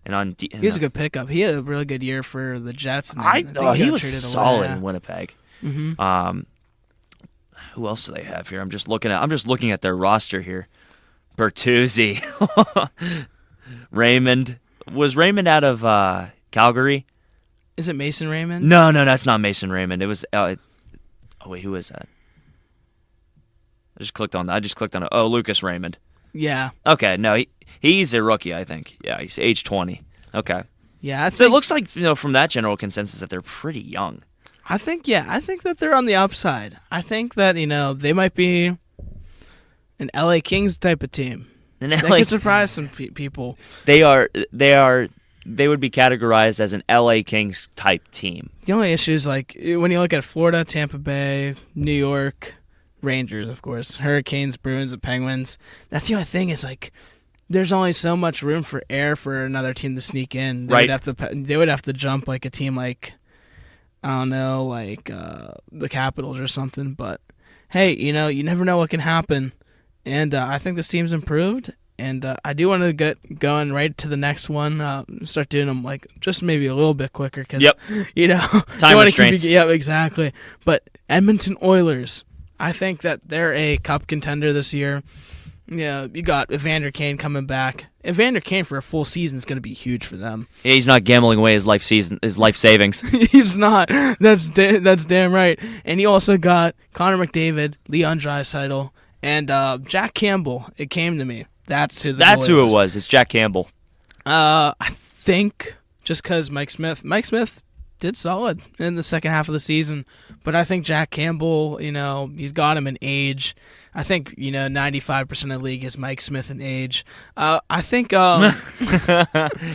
and he was a good pickup. He had a really good year for the Jets. And I think he was solid away. in Winnipeg. Mm-hmm. Who else do they have here? I'm just looking at their roster here. Bertuzzi, Raymond. Was Raymond out of Calgary? Is it Mason Raymond? No, that's not Mason Raymond. It was. Wait, who is that? I just clicked on it. Oh, Lucas Raymond. Yeah. Okay, no, he's a rookie, I think. Yeah, he's age 20. Okay. Yeah, so it looks like, from that general consensus that they're pretty young. I think that they're on the upside. I think that, they might be an LA Kings type of team. They could surprise some people. They would be categorized as an LA Kings type team. The only issue is like when you look at Florida, Tampa Bay, New York, Rangers, of course, Hurricanes, Bruins, and Penguins. That's the only thing is like there's only so much room for air for another team to sneak in. They would have to jump like a team like, I don't know, like the Capitals or something. But hey, you never know what can happen. And I think this team's improved. And I do want to get going right to the next one. Start doing them like just maybe a little bit quicker because time restraints. Yeah, exactly. But Edmonton Oilers, I think that they're a cup contender this year. Yeah, you got Evander Kane coming back. Evander Kane for a full season is going to be huge for them. Yeah, he's not gambling away his life savings. He's not. That's damn right. And he also got Connor McDavid, Leon Draisaitl, and Jack Campbell. It came to me. That's who it was. It's Jack Campbell. I think just because Mike Smith did solid in the second half of the season, but I think Jack Campbell, he's got him in age. I think 95% of the league is Mike Smith in age. I think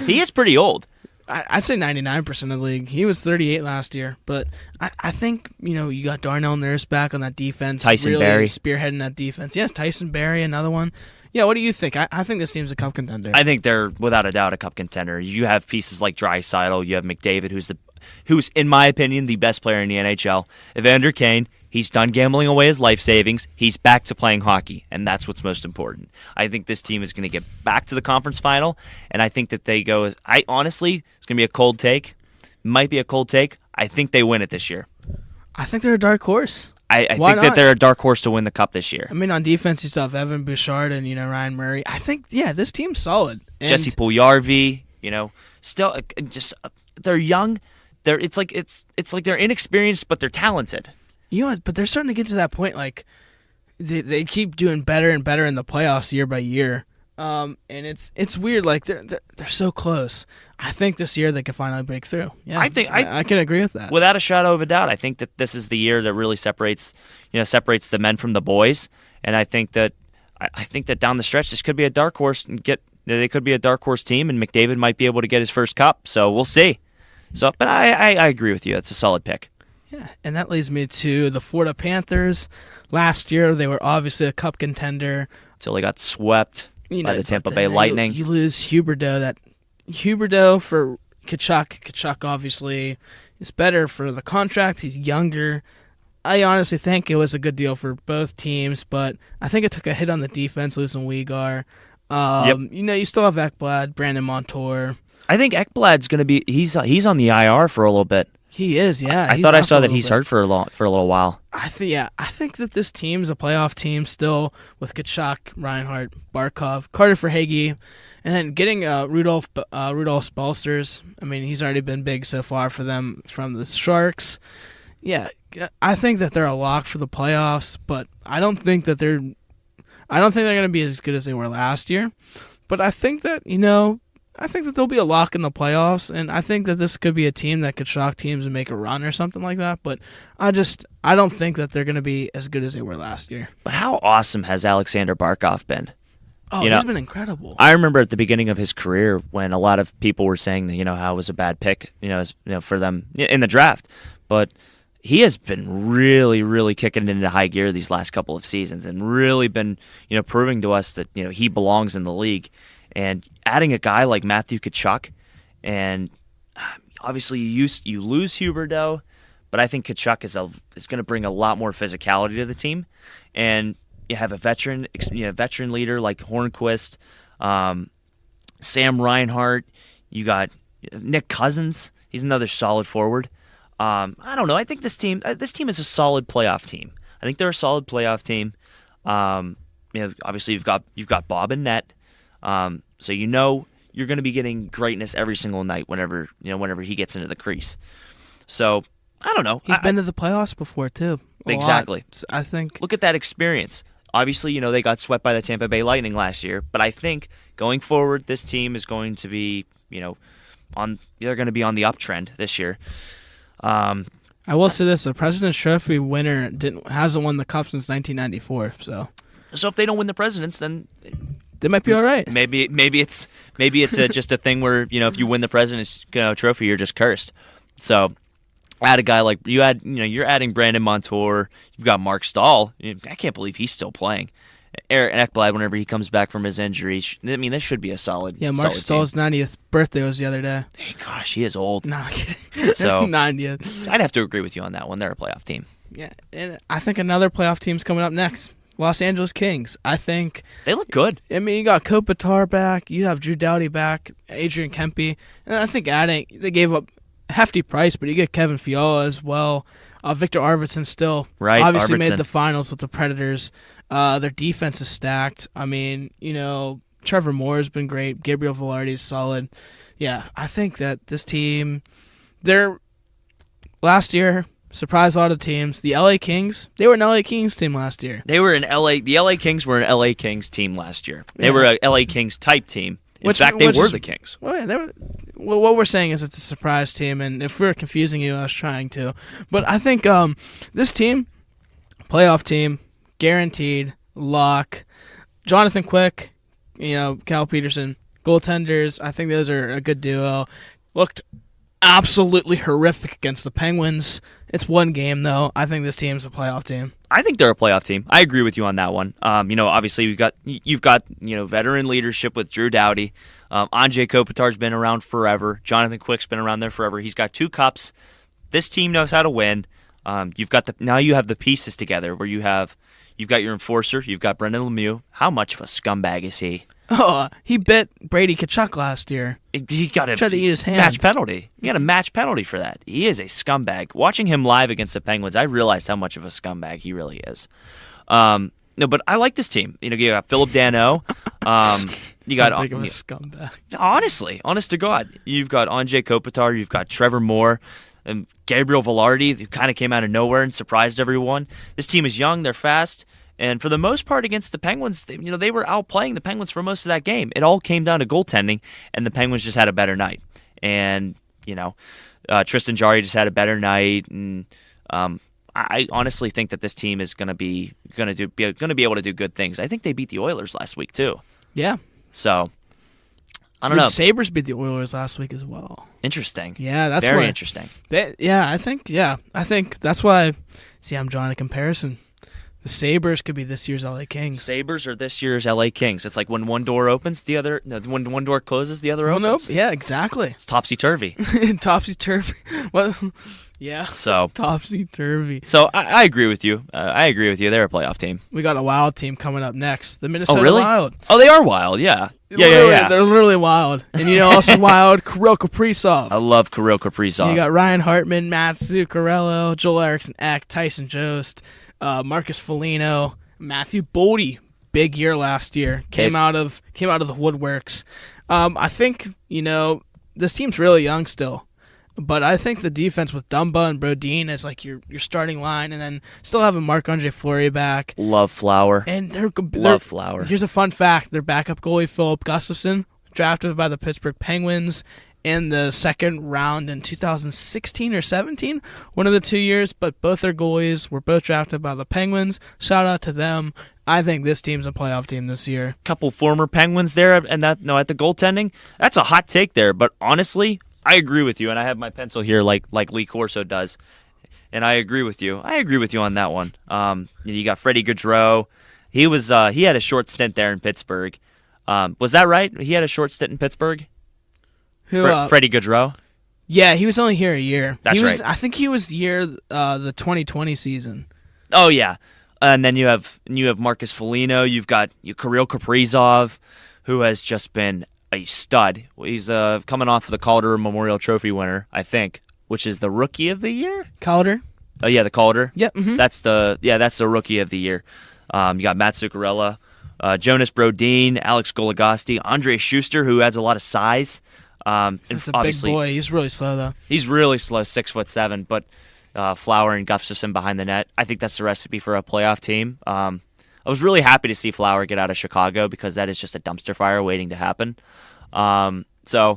he is pretty old. I'd say 99% of the league. He was 38 last year, but I think you got Darnell Nurse back on that defense. Tyson really Barrie spearheading that defense. Yes, Tyson Barrie, another one. Yeah, what do you think? I think this team's a cup contender. I think they're without a doubt a cup contender. You have pieces like Draisaitl, you have McDavid, who's in my opinion the best player in the NHL. Evander Kane, he's done gambling away his life savings. He's back to playing hockey, and that's what's most important. I think this team is going to get back to the conference final, and I think that they go. I honestly, it's going to be a cold take. Might be a cold take. I think they win it this year. I think they're a dark horse. I think that they're a dark horse to win the cup this year. I mean, on defense, you still have Evan Bouchard and Ryan Murray. I think, this team's solid. And Jesse Puljujarvi, still just they're young. It's like they're inexperienced, but they're talented. But they're starting to get to that point. Like they keep doing better and better in the playoffs year by year. And it's weird. Like they're so close. I think this year they can finally break through. Yeah, I can agree with that without a shadow of a doubt. I think that this is the year that really separates the men from the boys. And I think that down the stretch this could be a dark horse and they could be a dark horse team, and McDavid might be able to get his first cup. So we'll see. So, but I agree with you. It's a solid pick. Yeah, and that leads me to the Florida Panthers. Last year they were obviously a cup contender until they got swept by the Tampa Bay Lightning. You lose Huberdeau for Tkachuk. Tkachuk obviously is better for the contract. He's younger. I honestly think it was a good deal for both teams, but I think it took a hit on the defense losing Weegar. You still have Ekblad, Brandon Montour. I think Ekblad's going to be he's on the IR for a little bit. He is, yeah. I thought I saw that he's hurt for a little while. I think that this team's a playoff team still with Kachuk, Reinhart, Barkov, Carter Verhaeghe, and then getting Rudolph Balsters. I mean, he's already been big so far for them from the Sharks. Yeah, I think that they're a lock for the playoffs, but I don't think that they're going to be as good as they were last year. But I think that, I think that they'll be a lock in the playoffs, and I think that this could be a team that could shock teams and make a run or something like that. But I don't think that they're going to be as good as they were last year. But how awesome has Alexander Barkov been? Oh, he's been incredible. I remember at the beginning of his career when a lot of people were saying that how it was a bad pick, for them in the draft, but he has been really, really kicking it into high gear these last couple of seasons, and really been proving to us that he belongs in the league. And adding a guy like Matthew Tkachuk, and obviously you lose Huberdeau, but I think Tkachuk is going to bring a lot more physicality to the team, and you have a veteran leader like Hornquist, Sam Reinhart. You got Nick Cousins. He's another solid forward. I don't know. I think this team is a solid playoff team. I think they're a solid playoff team. Obviously you've got Bob and net. So you're going to be getting greatness every single night whenever he gets into the crease. So I don't know. He's been to the playoffs before too. Exactly. I think. Look at that experience. Obviously, they got swept by the Tampa Bay Lightning last year, but I think going forward, this team is going to be, they're going to be on the uptrend this year. I will say this: the President's Trophy winner hasn't won the Cup since 1994. So if they don't win the Presidents, then they might be all right. Maybe it's just a thing where if you win the President's Trophy, you're just cursed. So add a guy like you're adding Brandon Montour. You've got Mark Stahl. I can't believe he's still playing. Eric Ekblad, whenever he comes back from his injury, this should be a solid. Yeah, Mark Stahl's 90th birthday was the other day. Hey, gosh, he is old. No, I'm kidding. So 90th. I'd have to agree with you on that one. They're a playoff team. Yeah, and I think another playoff team's coming up next. Los Angeles Kings. I think they look good. I mean, you got Kopitar back, you have Drew Doughty back, Adrian Kempe, and I think they gave up a hefty price, but you get Kevin Fiala as well. Victor Arvidsson still obviously made the finals with the Predators. Their defense is stacked. I mean, Trevor Moore has been great. Gabriel Velarde is solid. Yeah, I think that this team, last year, surprised a lot of teams. The LA Kings, they were an LA Kings team last year. The LA Kings were an LA Kings team last year. They were a LA Kings type team. In fact, they were the Kings. What we're saying is it's a surprise team, and if we're confusing you, I was trying to. But I think this team, playoff team, guaranteed, lock. Jonathan Quick, Cal Peterson, goaltenders, I think those are a good duo. Looked absolutely horrific against the Penguins. It's one game, though. I think this team's a playoff team. I think they're a playoff team. I agree with you on that one. Obviously you've got veteran leadership with Drew Doughty. Andrei Kopitar's been around forever. Jonathan Quick's been around there forever. He's got 2 cups. This team knows how to win. Now you have the pieces together where you've got your enforcer. You've got Brendan Lemieux. How much of a scumbag is he? Oh, he bit Brady Tkachuk last year. He got tried to eat his hand. Match penalty. He got a match penalty for that. He is a scumbag. Watching him live against the Penguins, I realized how much of a scumbag he really is. But I like this team. You got Philip Danault. You got how big of a scumbag. Honestly, honest to God, you've got Andrei Kopitar. You've got Trevor Moore. And Gabriel Velarde, who kind of came out of nowhere and surprised everyone. This team is young. They're fast. And for the most part against the Penguins, they were outplaying the Penguins for most of that game. It all came down to goaltending, and the Penguins just had a better night. And, Tristan Jarry just had a better night. And I honestly think that this team is going to be able to do good things. I think they beat the Oilers last week, too. Yeah. So, I don't know. Sabres beat the Oilers last week as well. Interesting. Yeah, that's very interesting. I think that's why. See, I'm drawing a comparison. The Sabres could be this year's LA Kings. Sabres are this year's LA Kings. It's like when one door opens, the other. No, when one door closes, the other opens. Nope. Yeah, exactly. It's topsy-turvy. Topsy-turvy. Well, yeah. So topsy-turvy. So I agree with you. I agree with you. They're a playoff team. We got a wild team coming up next. The Minnesota really? Wild. Oh, they are wild. Yeah. Yeah. They're literally wild. And also wild, Kirill Kaprizov. I love Kirill Kaprizov. You got Ryan Hartman, Matt Zuccarello, Joel Eriksson Ek, Tyson Jost, Marcus Foligno, Matthew Boldy. Big year last year. Came out of the woodworks. I think, this team's really young still. But I think the defense with Dumba and Brodin is like your starting line, and then still having Marc-Andre Fleury back. Love Flower. And Love Flower. Here's a fun fact. Their backup goalie, Philip Gustafson, drafted by the Pittsburgh Penguins in the second round in 2016 or 17, one of the 2 years, but both their goalies were both drafted by the Penguins. Shout out to them. I think this team's a playoff team this year. Couple former Penguins there, and at the goaltending, that's a hot take there, but honestly, I agree with you, and I have my pencil here like Lee Corso does, and I agree with you. I agree with you on that one. You got Freddie Gaudreau. He had a short stint there in Pittsburgh. Was that right? He had a short stint in Pittsburgh? Freddie Gaudreau? Yeah, he was only here a year. That's right. I think he was the 2020 season. Oh, yeah. And then you have Marcus Foligno. You've got Kirill Kaprizov, who has just been a stud. He's coming off of the Calder Memorial Trophy winner, I think, which is the Rookie of the Year. Calder. Oh yeah, the Calder. Yep. Mm-hmm. That's the Rookie of the Year. You got Matt Zuccarello, Jonas Brodin, Alex Goligoski, Andre Schuster, who adds a lot of size. It's a big boy. He's really slow though. He's really slow, 6'7", but Flower and Gustafson behind the net. I think that's the recipe for a playoff team. I was really happy to see Flower get out of Chicago because that is just a dumpster fire waiting to happen. Honestly,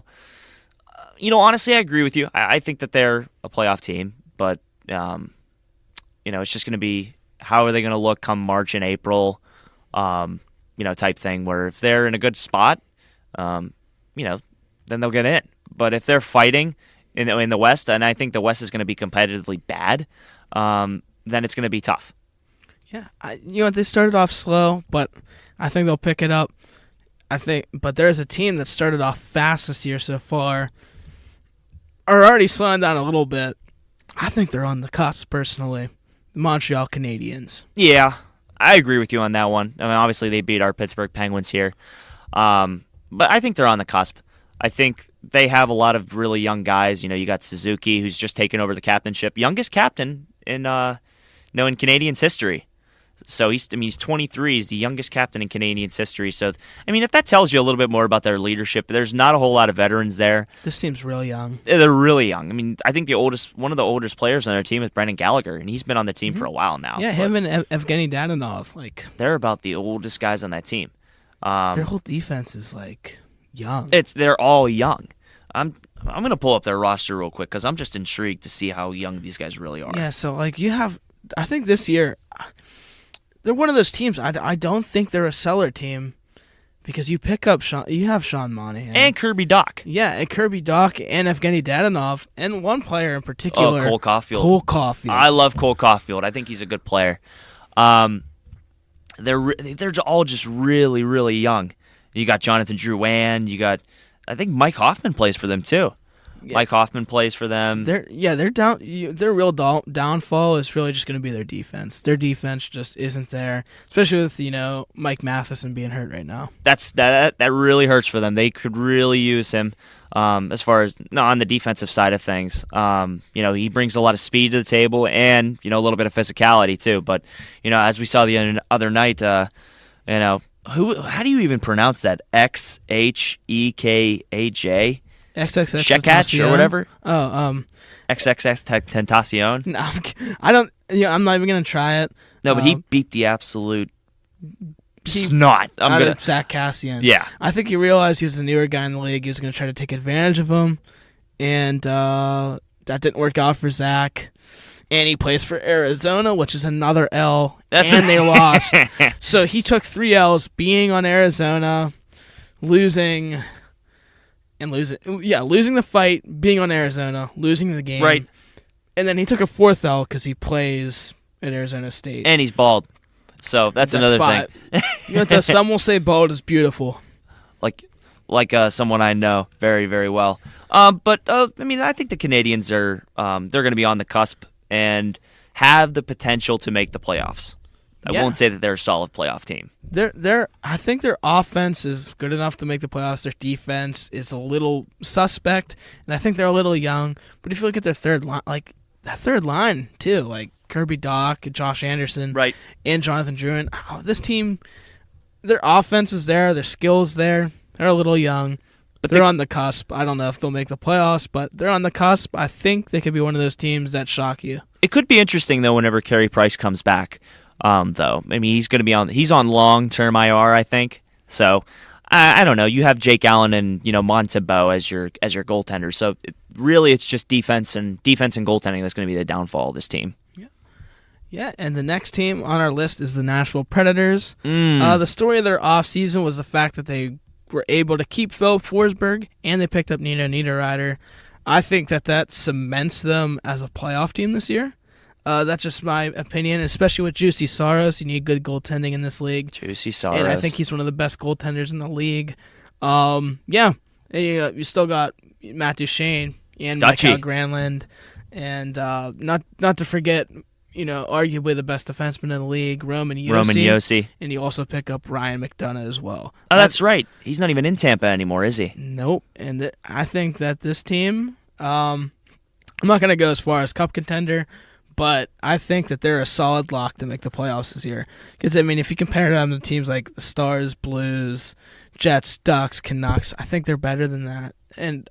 I agree with you. I think that they're a playoff team, but, it's just going to be how are they going to look come March and April, type thing where if they're in a good spot, then they'll get in. But if they're fighting in the West, and I think the West is going to be competitively bad, then it's going to be tough. Yeah, they started off slow, but I think they'll pick it up. But there's a team that started off fast this year so far, are already slowing down a little bit. I think they're on the cusp, personally. The Montreal Canadiens. Yeah, I agree with you on that one. I mean, obviously they beat our Pittsburgh Penguins here, but I think they're on the cusp. I think they have a lot of really young guys. You got Suzuki, who's just taken over the captainship, youngest captain in Canadiens history. So he's 23. He's the youngest captain in Canadiens history. So, if that tells you a little bit more about their leadership, there's not a whole lot of veterans there. This team's really young. They're really young. I think one of the oldest players on their team is Brendan Gallagher, and he's been on the team for a while now. Yeah, him and Evgeny Dadonov. They're about the oldest guys on that team. Their whole defense is young. They're all young. I'm gonna pull up their roster real quick because I'm just intrigued to see how young these guys really are. Yeah, so I think this year they're one of those teams. I don't think they're a seller team because you pick up you have Sean Monahan and Kirby Dach. Yeah, and Kirby Dach and Evgeny Dadonov and one player in particular. Cole Caulfield. Cole Caulfield. I love Cole Caulfield. I think he's a good player. They're all just really, really young. You got Jonathan Drouin. I think Mike Hoffman plays for them too. Yeah. Mike Hoffman plays for them. They're down. Their real downfall is really just going to be their defense. Their defense just isn't there, especially with Mike Matheson being hurt right now. That really hurts for them. They could really use him. As far as on the defensive side of things, he brings a lot of speed to the table and a little bit of physicality too. But as we saw the other night, how do you even pronounce that? Xhekaj? XXX Shekach or whatever. Oh, XXX Tentacion. No, I don't. I'm not even gonna try it. No, but he beat the absolute snot out of Zach Cassian. Yeah, I think he realized he was the newer guy in the league. He was gonna try to take advantage of him, and that didn't work out for Zach. And he plays for Arizona, which is another L. They lost. So he took 3 L's, being on Arizona, losing the fight, being on Arizona, losing the game. Right. And then he took a 4th L because he plays at Arizona State. And he's bald. So that's another five. thing. Some will say bold is beautiful. Like someone I know very, very well. But I mean, I think the Canadians are they're going to be on the cusp and have the potential to make the playoffs. I won't say that they're a solid playoff team. I think their offense is good enough to make the playoffs. Their defense is a little suspect, and I think they're a little young. But if you look at their third line, like that third line too, like Kirby Dach, Josh Anderson, right, and Jonathan Drouin. This team, their offense is there, their skills there. They're a little young, but they're on the cusp. I don't know if they'll make the playoffs, but they're on the cusp. I think they could be one of those teams that shock you. It could be interesting though whenever Carey Price comes back. Though I mean he's on long-term IR, I think. So I don't know. You have Jake Allen and Montembeault as your goaltender. So it's just defense and goaltending that's going to be the downfall of this team. Yeah, and the next team on our list is the Nashville Predators. The story of their offseason was the fact that they were able to keep Philip Forsberg and they picked up Nino Niederreiter. I think that cements them as a playoff team this year. That's just my opinion, especially with Juuse Saros. You need good goaltending in this league. Juuse Saros. And I think he's one of the best goaltenders in the league. Yeah. And you still got Matt Duchene and Mikael Granlund. And not to forget, arguably the best defenseman in the league, Roman Josi. And you also pick up Ryan McDonough as well. Oh, that's right. He's not even in Tampa anymore, is he? Nope. And I think that this team, I'm not going to go as far as cup contender, but I think that they're a solid lock to make the playoffs this year. Because, I mean, if you compare them to teams like the Stars, Blues, Jets, Ducks, Canucks, I think they're better than that. And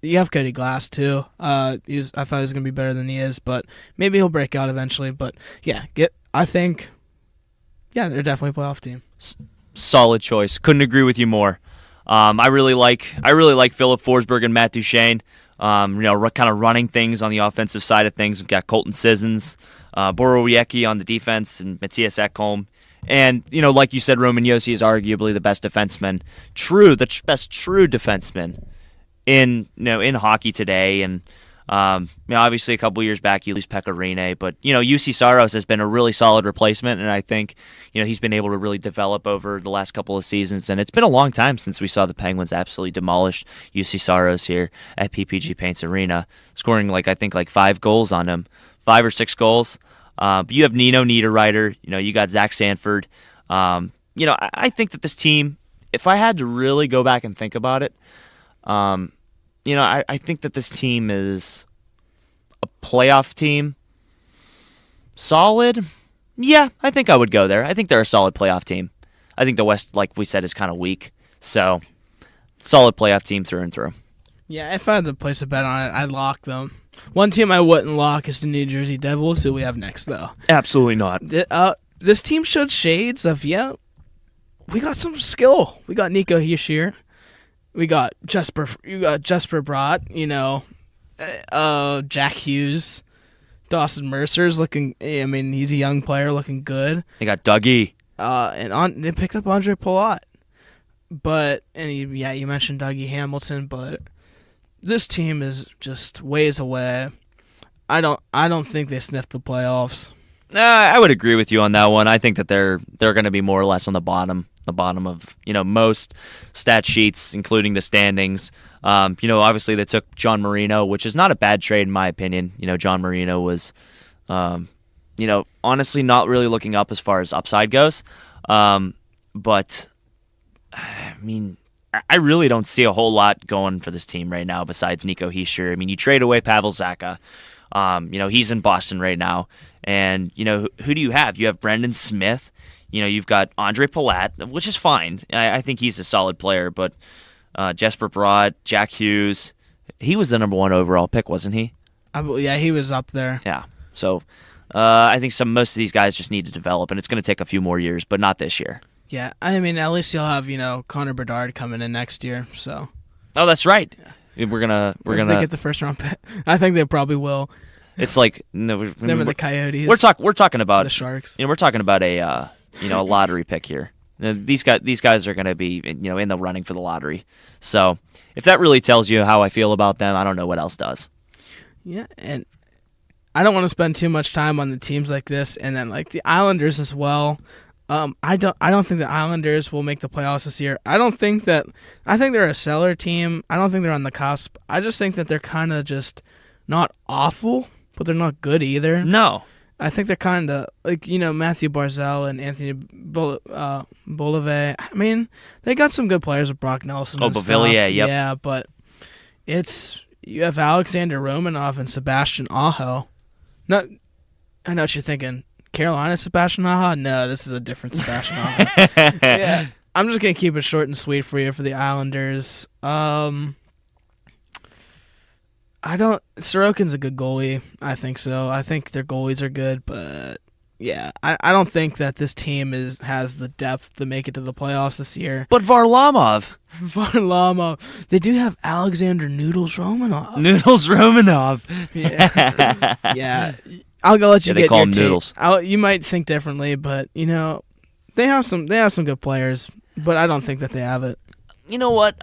you have Cody Glass, too. I thought he was going to be better than he is, but maybe he'll break out eventually. But, I think, they're definitely a playoff team. Solid choice. Couldn't agree with you more. I really like Philip Forsberg and Matt Duchene. Kind of running things on the offensive side of things. We've got Colton Sissons, Borowiecki on the defense, and Matthias Ekholm. And, like you said, Roman Josi is arguably the best defenseman, best true defenseman in hockey today. And, obviously a couple years back you lose Pekka Rinne, but, Juuse Saros has been a really solid replacement, and I think, he's been able to really develop over the last couple of seasons, and it's been a long time since we saw the Penguins absolutely demolish Juuse Saros here at PPG Paints Arena, scoring I think 5 goals on him, 5 or 6 goals. But you have Nino Niederreiter, you got Zach Sanford. I think that this team, if I had to really go back and think about it, I think that this team is a playoff team. Solid? Yeah, I think I would go there. I think they're a solid playoff team. I think the West, like we said, is kind of weak. So, solid playoff team through and through. Yeah, if I had to place a bet on it, I'd lock them. One team I wouldn't lock is the New Jersey Devils, who we have next, though. Absolutely not. This team showed shades of, we got some skill. We got Nico Hischier. We got Jesper Bratt, Jack Hughes, Dawson Mercer's looking. I mean, he's a young player looking good. They got Dougie. They picked up Andre Palat. You mentioned Dougie Hamilton, but this team is just ways away. I don't think they sniffed the playoffs. I would agree with you on that one. I think that they're going to be more or less on the bottom of most stat sheets, including the standings. Obviously they took John Marino, which is not a bad trade in my opinion. John Marino was, honestly not really looking up as far as upside goes. But I mean, I really don't see a whole lot going for this team right now besides Nico Hischier. I mean, you trade away Pavel Zacha. He's in Boston right now. And, who do you have? You have Brendan Smith. You've got Andre Palat, which is fine. I think he's a solid player. But Jesper Bratt, Jack Hughes, he was the number 1 overall pick, wasn't he? Yeah, he was up there. Yeah. So I think most of these guys just need to develop, and it's going to take a few more years, but not this year. Yeah, I mean, at least you'll have Connor Bedard coming in next year. So. Oh, that's right. Yeah. We're gonna they get the first round pick. I think they probably will. It's like remember the Coyotes. We're talking about the Sharks. We're talking about a lottery pick here. These guys are going to be in the running for the lottery. So if that really tells you how I feel about them, I don't know what else does. Yeah, and I don't want to spend too much time on the teams like this, and then like the Islanders as well. I don't think the Islanders will make the playoffs this year. I think they're a cellar team. I don't think they're on the cusp. I just think that they're kind of just not awful, but they're not good either. No. I think they're kind of like, Matthew Barzal and Anthony Beauvillier. I mean, they got some good players with Brock Nelson. Beauvillier, yep. Yeah, but you have Alexander Romanov and Sebastian Aho. I know what you're thinking. Carolina Sebastian Aho? No, this is a different Sebastian Aho. Yeah, I'm just going to keep it short and sweet for you for the Islanders. Sorokin's a good goalie. I think so. I think their goalies are good, but yeah, I don't think that this team has the depth to make it to the playoffs this year. But Varlamov. They do have Alexander Noodles Romanov. Yeah. Yeah. I'll go let you they get call your him take. Noodles. You might think differently, but they have some good players, but I don't think that they have it. You know what?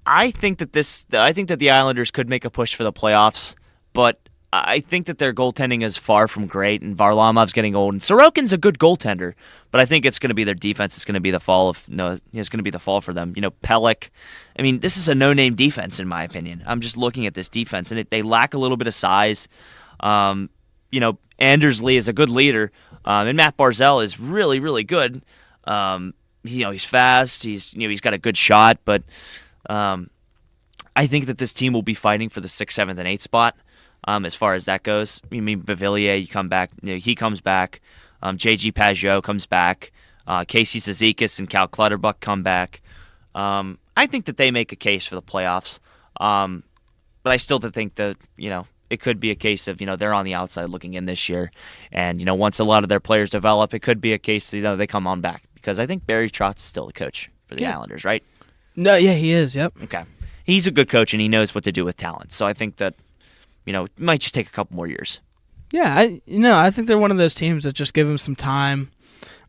I think that the Islanders could make a push for the playoffs, but I think that their goaltending is far from great, and Varlamov's getting old, and Sorokin's a good goaltender, but I think it's going to be their defense. It's going to be the fall it's going to be the fall for them. Pelech. I mean, this is a no-name defense in my opinion. I'm just looking at this defense, and they lack a little bit of size. Anders Lee is a good leader, and Matt Barzal is really, really good. He's fast. He's got a good shot, but I think that this team will be fighting for the 6th, 7th, and 8th spot. As far as that goes, Beauvillier, he comes back. J.G. Pajot comes back. Casey Cizikas and Cal Clutterbuck come back. I think that they make a case for the playoffs. But I still think that, it could be a case of, they're on the outside looking in this year. And, once a lot of their players develop, it could be a case, they come on back. Because I think Barry Trotz is still the coach for the Islanders, right? No, yeah, he is, yep. Okay. He's a good coach, and he knows what to do with talent. So I think that, it might just take a couple more years. Yeah, I think they're one of those teams that just give them some time.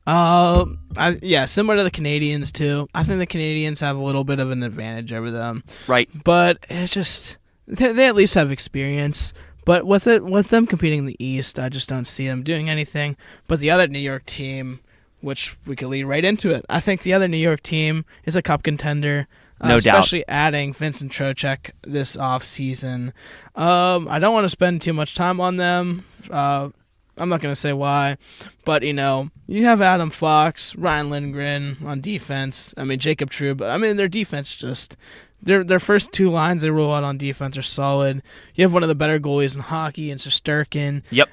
Similar to the Canadians too. I think the Canadians have a little bit of an advantage over them. Right. But it's just they at least have experience. But with them competing in the East, I just don't see them doing anything. But the other New York team, which we could lead right into it, I think the other New York team is a cup contender. No doubt. Especially adding Vincent Trocheck this offseason. I don't want to spend too much time on them. I'm not going to say why. But, you have Adam Fox, Ryan Lindgren on defense. Jacob Trouba. Their defense just... Their first two lines they roll out on defense are solid. You have one of the better goalies in hockey in Shesterkin. Yep.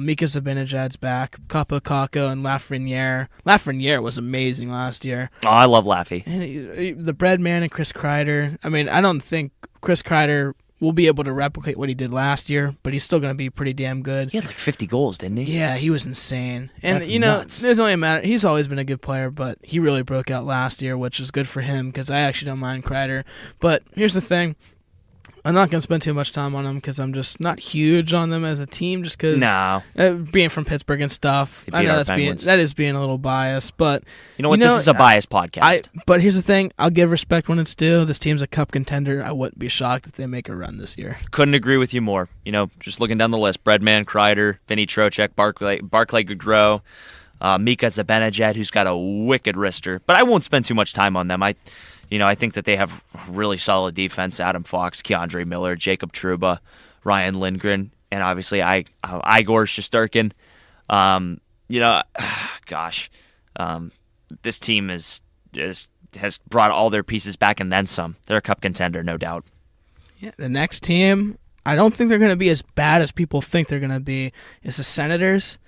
Mika Zibanejad's back. Kappa Kakko and Lafreniere. Lafreniere was amazing last year. Oh, I love Laffy. And the Breadman and Chris Kreider. I don't think Chris Kreider will be able to replicate what he did last year, but he's still going to be pretty damn good. He had like 50 goals, didn't he? Yeah, he was insane. And, That's nuts. there's only a matter. He's always been a good player, but he really broke out last year, which is good for him because I actually don't mind Kreider. But here's the thing. I'm not going to spend too much time on them because I'm just not huge on them as a team just because being from Pittsburgh and stuff. I know that is being a little biased, but you know what? This is a biased podcast. But here's the thing. I'll give respect when it's due. This team's a cup contender. I wouldn't be shocked if they make a run this year. Couldn't agree with you more. Just looking down the list, Breadman, Kreider, Vinny Trocheck, Barclay Goodrow, Mika Zibanejad, who's got a wicked wrister. But I won't spend too much time on them. I think that they have really solid defense. Adam Fox, Keandre Miller, Jacob Trouba, Ryan Lindgren, and obviously Igor Shesterkin. This team has brought all their pieces back and then some. They're a cup contender, no doubt. Yeah, the next team, I don't think they're going to be as bad as people think they're going to be, is the Senators.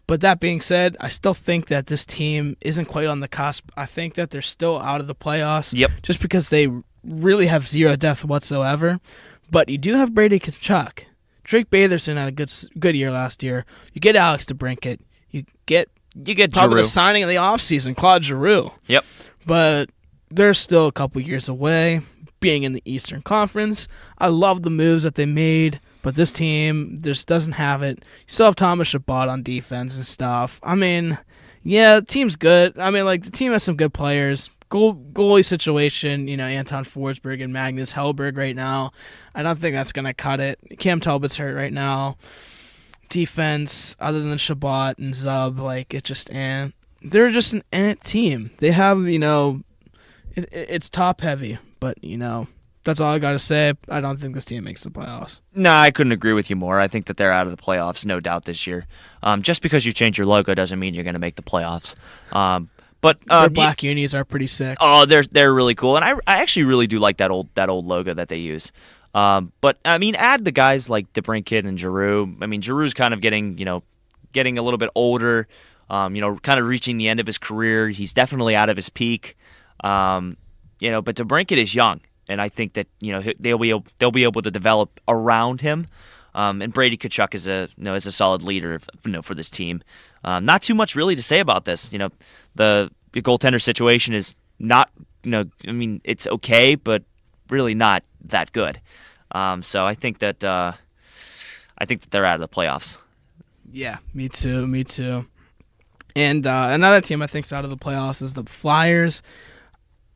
But that being said, I still think that this team isn't quite on the cusp. I think that they're still out of the playoffs. Yep. Just because they really have zero depth whatsoever. But you do have Brady Tkachuk. Drake Batherson had a good year last year. You get Alex DeBrincat. You get probably Giroux. the signing of the offseason, Claude Giroux. Yep. But they're still a couple years away, being in the Eastern Conference. I love the moves that they made. But this team just doesn't have it. You still have Thomas Chabot on defense and stuff. The team's good. The team has some good players. goalie situation, Anton Forsberg and Magnus Hellberg right now, I don't think that's going to cut it. Cam Talbot's hurt right now. Defense, other than Shabbat and Zub, they're just an team. They have, it's top heavy, but, that's all I got to say. I don't think this team makes the playoffs. No, I couldn't agree with you more. I think that they're out of the playoffs, no doubt, this year. Just because you change your logo doesn't mean you're going to make the playoffs. But their black unis are pretty sick. Oh, they're really cool, and I actually really do like that old logo that they use. But I mean, add the guys like DeBrincat and Giroux. I mean, Giroux's kind of getting a little bit older. Kind of reaching the end of his career. He's definitely out of his peak. But DeBrincat is young, and I think that they'll be able to develop around him. And Brady Tkachuk is a solid leader for this team. Not too much really to say about this. The goaltender situation is not, it's okay, but really not that good. So I think that they're out of the playoffs. Yeah, me too. And another team I think's out of the playoffs is the Flyers.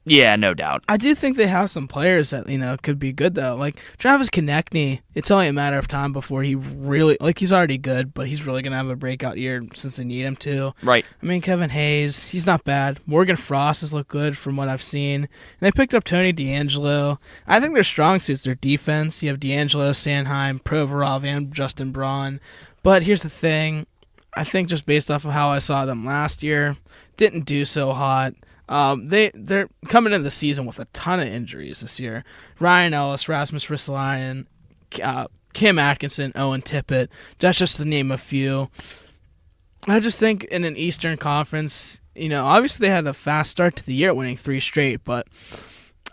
Yeah, no doubt. I do think they have some players that, could be good, though. Like, Travis Konechny, it's only a matter of time before he really, he's already good, but he's really going to have a breakout year since they need him to. Right. I mean, Kevin Hayes, he's not bad. Morgan Frost has looked good from what I've seen. And they picked up Tony DeAngelo. I think their strong suits, their defense. You have DeAngelo, Sanheim, Provorov, and Justin Braun. But here's the thing. I think just based off of how I saw them last year, didn't do so hot. They're coming into the season with a ton of injuries this year. Ryan Ellis, Rasmus Ristolainen, Kim Atkinson, Owen Tippett. That's just to name a few. I just think in an Eastern Conference, obviously they had a fast start to the year, winning 3 straight, but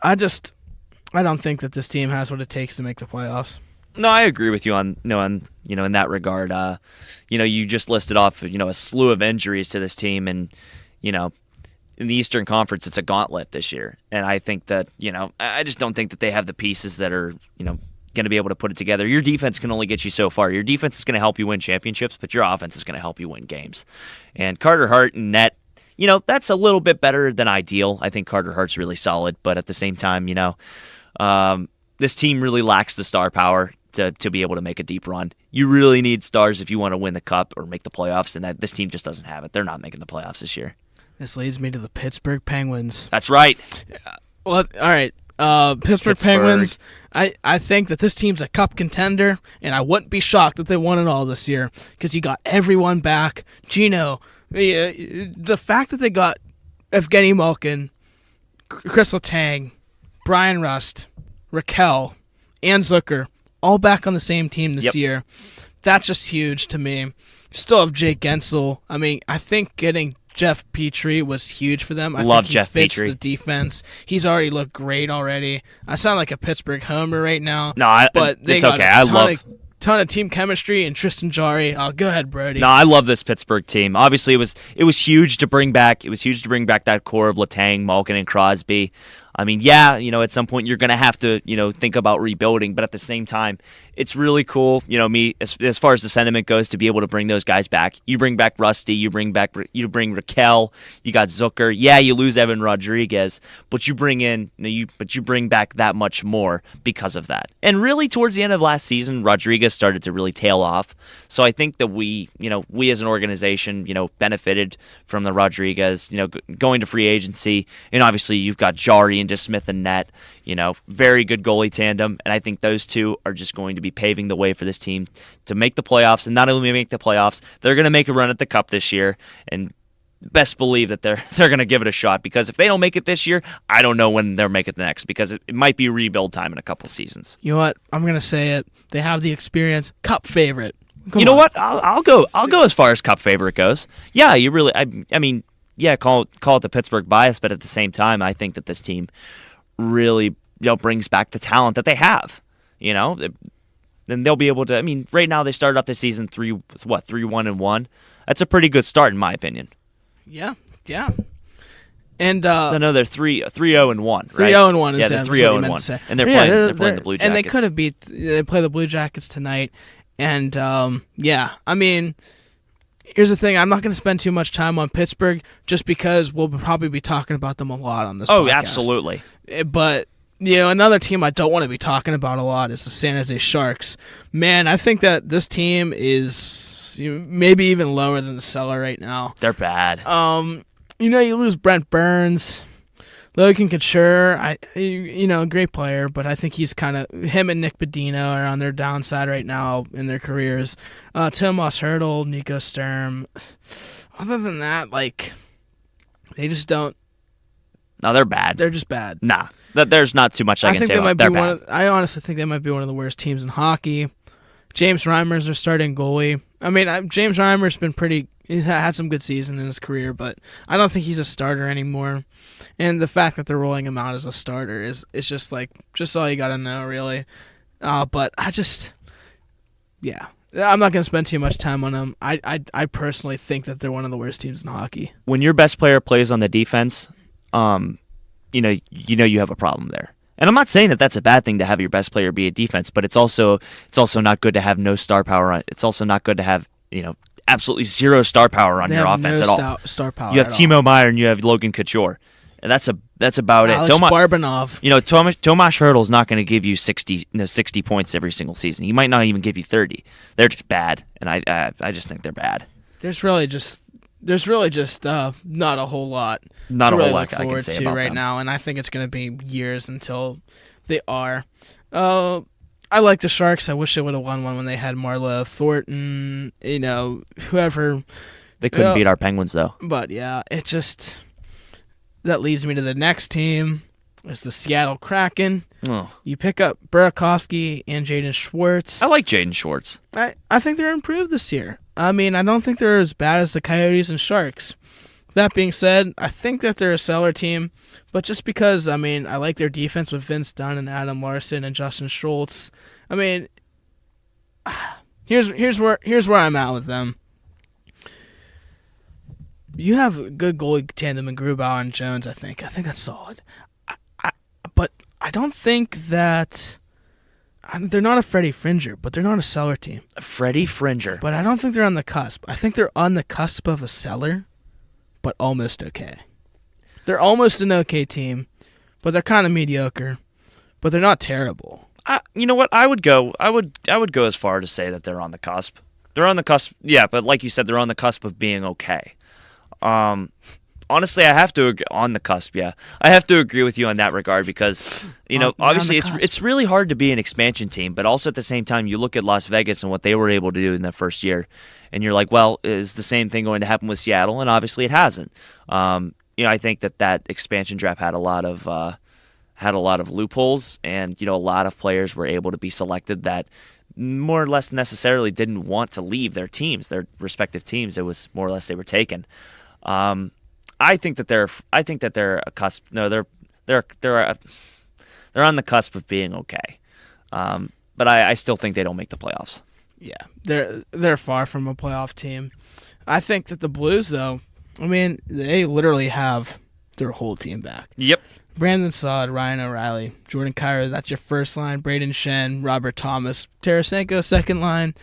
I don't think that this team has what it takes to make the playoffs. No, I agree with you on in that regard. You just listed off a slew of injuries to this team, and in the Eastern Conference, it's a gauntlet this year. And I think that, I just don't think that they have the pieces that are, going to be able to put it together. Your defense can only get you so far. Your defense is going to help you win championships, but your offense is going to help you win games. And Carter Hart and net, that's a little bit better than ideal. I think Carter Hart's really solid, but at the same time, this team really lacks the star power to be able to make a deep run. You really need stars if you want to win the cup or make the playoffs, and this team just doesn't have it. They're not making the playoffs this year. This leads me to the Pittsburgh Penguins. That's right. Well, all right. Pittsburgh Penguins, I think that this team's a cup contender, and I wouldn't be shocked if they won it all this year because you got everyone back. Gino, the fact that they got Evgeny Malkin, Chris Letang, Brian Rust, Raquel, and Zucker all back on the same team this year, that's just huge to me. Still have Jake Gensel. I mean, I think getting Jeff Petrie was huge for them. I Love think Jeff he fits Petrie. the defense. He's already looked great already. I sound like a Pittsburgh homer right now. No, but they it's got okay. a ton of team chemistry and Tristan Jarry. Go ahead, Brody. No, I love this Pittsburgh team. Obviously, it was huge to bring back. It was huge to bring back that core of Letang, Malkin, and Crosby. I mean, at some point you're going to have to, think about rebuilding, but at the same time, it's really cool, as far as the sentiment goes, to be able to bring those guys back. You bring back Rusty, you bring Raquel, you got Zucker. Yeah, you lose Evan Rodriguez, but you bring back that much more because of that. And really, towards the end of last season, Rodriguez started to really tail off. So I think that we as an organization, benefited from the Rodriguez, going to free agency, and obviously you've got Jarry and DeSmith and net, very good goalie tandem, and I think those two are just going to be paving the way for this team to make the playoffs. And not only make the playoffs, they're going to make a run at the cup this year, and best believe that they're going to give it a shot, because if they don't make it this year, I don't know when they'll make it next, because it might be rebuild time in a couple seasons. You know what? I'm going to say it. They have the experience. Cup favorite. Come on. What? I'll go as far as cup favorite goes. Yeah, you really. I mean, yeah, call it the Pittsburgh bias, but at the same time, I think that this team really brings back the talent that they have. Then they'll be able to. I mean, right now they started off the season 3-1-1. That's a pretty good start in my opinion. Yeah. And no, they're 3-0-1. Right? 3-0-1. Yeah, they're 3-0-1, and they're playing the Blue Jackets. And they could have they play the Blue Jackets tonight. And I mean, here's the thing. I'm not going to spend too much time on Pittsburgh just because we'll probably be talking about them a lot on this podcast. Oh, absolutely. But, another team I don't want to be talking about a lot is the San Jose Sharks. Man, I think that this team is maybe even lower than the Cellar right now. They're bad. You lose Brent Burns. Logan Couture, great player, but I think he's him and Nick Bedino are on their downside right now in their careers. Tomas Hertl, Nico Sturm. Other than that, they just don't. No, they're bad. They're just bad. Nah, there's not too much I can say about them. They're bad. I honestly think they might be one of the worst teams in hockey. James Reimer's their starting goalie. I mean, James Reimer's been he's had some good season in his career, but I don't think he's a starter anymore. And the fact that they're rolling him out as a starter is just all you got to know, really. But I'm not going to spend too much time on them. I personally think that they're one of the worst teams in hockey. When your best player plays on the defense, you have a problem there. And I'm not saying that that's a bad thing to have your best player be a defense, but it's also not good to have no star power on. It's also not good to have absolutely zero star power on your offense at all. Star power. You have Timo Meier and you have Logan Couture, and that's about Alex it. Barbunov. Tomas Hertl's not going to give you 60 points every single season. He might not even give you 30. They're just bad, and I just think they're bad. There's really just not a whole lot. Not a really whole lot look I forward can say to about right them. now, and I think it's going to be years until they are. I like the Sharks. I wish they would have won one when they had Marla Thornton. Whoever. They couldn't beat our Penguins though. But yeah, that leads me to the next team. It's the Seattle Kraken. Oh. You pick up Burakovsky and Jaden Schwartz. I like Jaden Schwartz. I think they're improved this year. I mean, I don't think they're as bad as the Coyotes and Sharks. That being said, I think that they're a Cellar team, but just because, I like their defense with Vince Dunn and Adam Larson and Justin Schultz. I mean, here's where I'm at with them. You have a good goalie tandem in Grubauer and Jones, I think. I think that's solid. But I don't think that... They're not a Freddie Fringer, but they're not a Cellar team. Freddie Fringer. But I don't think they're on the cusp. I think they're on the cusp of a Cellar, but almost okay. They're almost an okay team, but they're kind of mediocre. But they're not terrible. You know what? I would go as far to say that they're on the cusp. They're on the cusp, yeah, but like you said, they're on the cusp of being okay. Honestly, I have to on the cusp. Yeah, I have to agree with you on that regard because obviously it's really hard to be an expansion team, but also at the same time, you look at Las Vegas and what they were able to do in the first year, and you're like, well, is the same thing going to happen with Seattle? And obviously, it hasn't. I think that expansion draft had a lot of loopholes, and a lot of players were able to be selected that more or less necessarily didn't want to leave their teams, their respective teams. It was more or less they were taken. I think that they're a cusp. No, they're on the cusp of being okay. But I still think they don't make the playoffs. Yeah, they're far from a playoff team. I think that the Blues, though, they literally have their whole team back. Yep. Brandon Saad, Ryan O'Reilly, Jordan Kyrou, that's your first line. Braden Shen, Robert Thomas, Tarasenko, second line.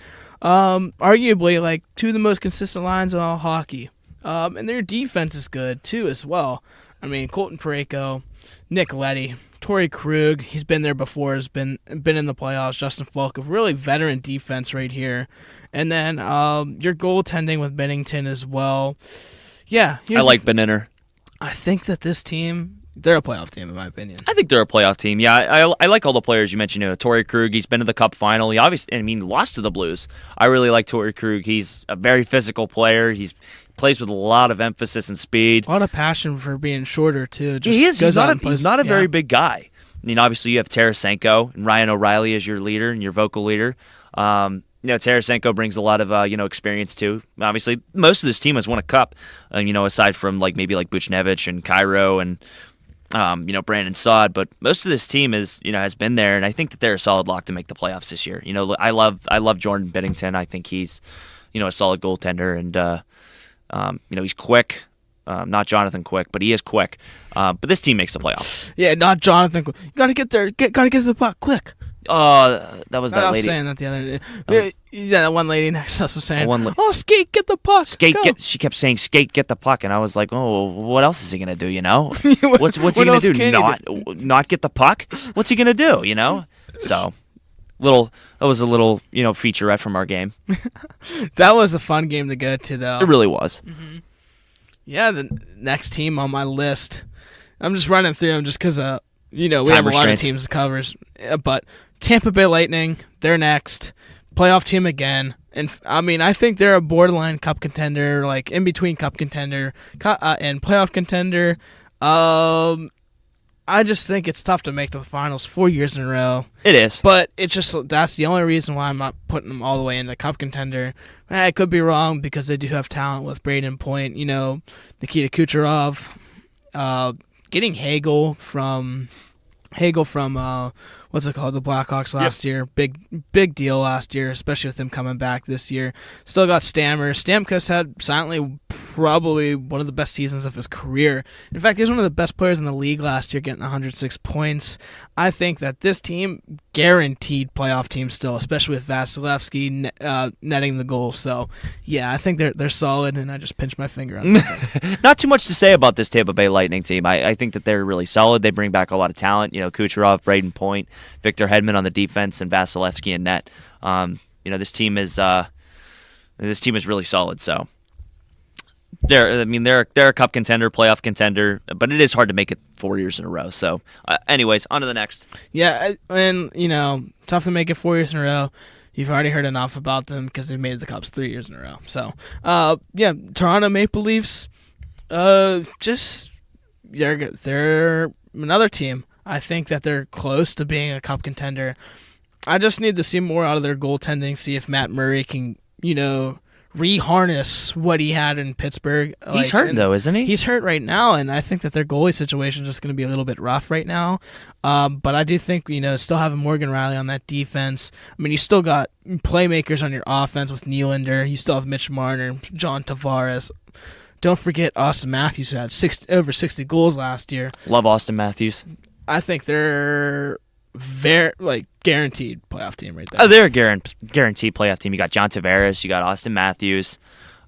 Arguably, two of the most consistent lines in all hockey. And their defense is good, too, as well. Colton Parayko, Nick Leddy, Torrey Krug, he's been there before, has been in the playoffs. Justin Falk, a really veteran defense right here. And then your goaltending with Bennington as well. Yeah. I like Beniner. I think that this team, they're a playoff team, in my opinion. I think they're a playoff team. Yeah, I like all the players you mentioned. Torrey Krug, he's been to the Cup final. He obviously, lost to the Blues. I really like Torrey Krug. He's a very physical player. He plays with a lot of emphasis and speed. A lot of passion for being shorter, too. He is. He's not a very big guy. Obviously, you have Tarasenko and Ryan O'Reilly as your leader and your vocal leader. Tarasenko brings a lot of experience too. Obviously, most of this team has won a cup. Aside from maybe Buchnevich and Kyrou and Brandon Saad, but most of this team has been there, and I think that they're a solid lock to make the playoffs this year. I love Jordan Binnington. I think he's a solid goaltender, and he's quick. Not Jonathan Quick, but he is quick. But this team makes the playoffs. Yeah, not Jonathan Quick. You gotta get there. Gotta get to the puck quick. That was I that was lady. saying that the other day. was- Yeah, that one lady next to us was saying, One la- "Oh, skate, get the puck, Skate, go." she kept saying, "Skate, get the puck," and I was like, "Oh, what else is he gonna do? You know, What- what's he what gonna else do? can he Not get the puck? What's he gonna do? You know?" So, that was a little featurette from our game. That was a fun game to go to, though. It really was. Yeah, the next team on my list, I'm just running through them just because, we have a lot of restraints. teams to cover. But Tampa Bay Lightning, they're next. Playoff team again. And, I think they're a borderline cup contender, like in between cup contender and playoff contender. I just think it's tough to make the finals 4 years in a row. It is. But that's the only reason why I'm not putting them all the way into cup contender. I could be wrong because they do have talent with Brady and Point, Nikita Kucherov, getting Hagel from what's it called, the Blackhawks last year. Big deal last year, especially with him coming back this year. Still got Stammer. Stamkos had silently probably one of the best seasons of his career. In fact, he was one of the best players in the league last year, getting 106 points. I think that this team, guaranteed playoff team still, especially with Vasilevsky netting the goal. So, yeah, I think they're solid, and I just pinched my finger on something. Not too much to say about this Tampa Bay Lightning team. I think that they're really solid. They bring back a lot of talent. Kucherov, Braden Point, Victor Hedman on the defense, and Vasilevsky in net. This team is really solid. So they're a cup contender, playoff contender, but it is hard to make it 4 years in a row. So, anyways, on to the next. Yeah, and tough to make it 4 years in a row. You've already heard enough about them because they've made the Cups 3 years in a row. So, Toronto Maple Leafs, they're another team. I think that they're close to being a cup contender. I just need to see more out of their goaltending, see if Matt Murray can, reharness what he had in Pittsburgh. He's hurt, though, isn't he? He's hurt right now, and I think that their goalie situation is just going to be a little bit rough right now. But I do think, still having Morgan Riley on that defense. You still got playmakers on your offense with Nylander. You still have Mitch Marner, John Tavares. Don't forget Austin Matthews, who had over 60 goals last year. Love Austin Matthews. I think they're very guaranteed playoff team right there. Oh, they're a guaranteed playoff team. You got John Tavares, you got Austin Matthews,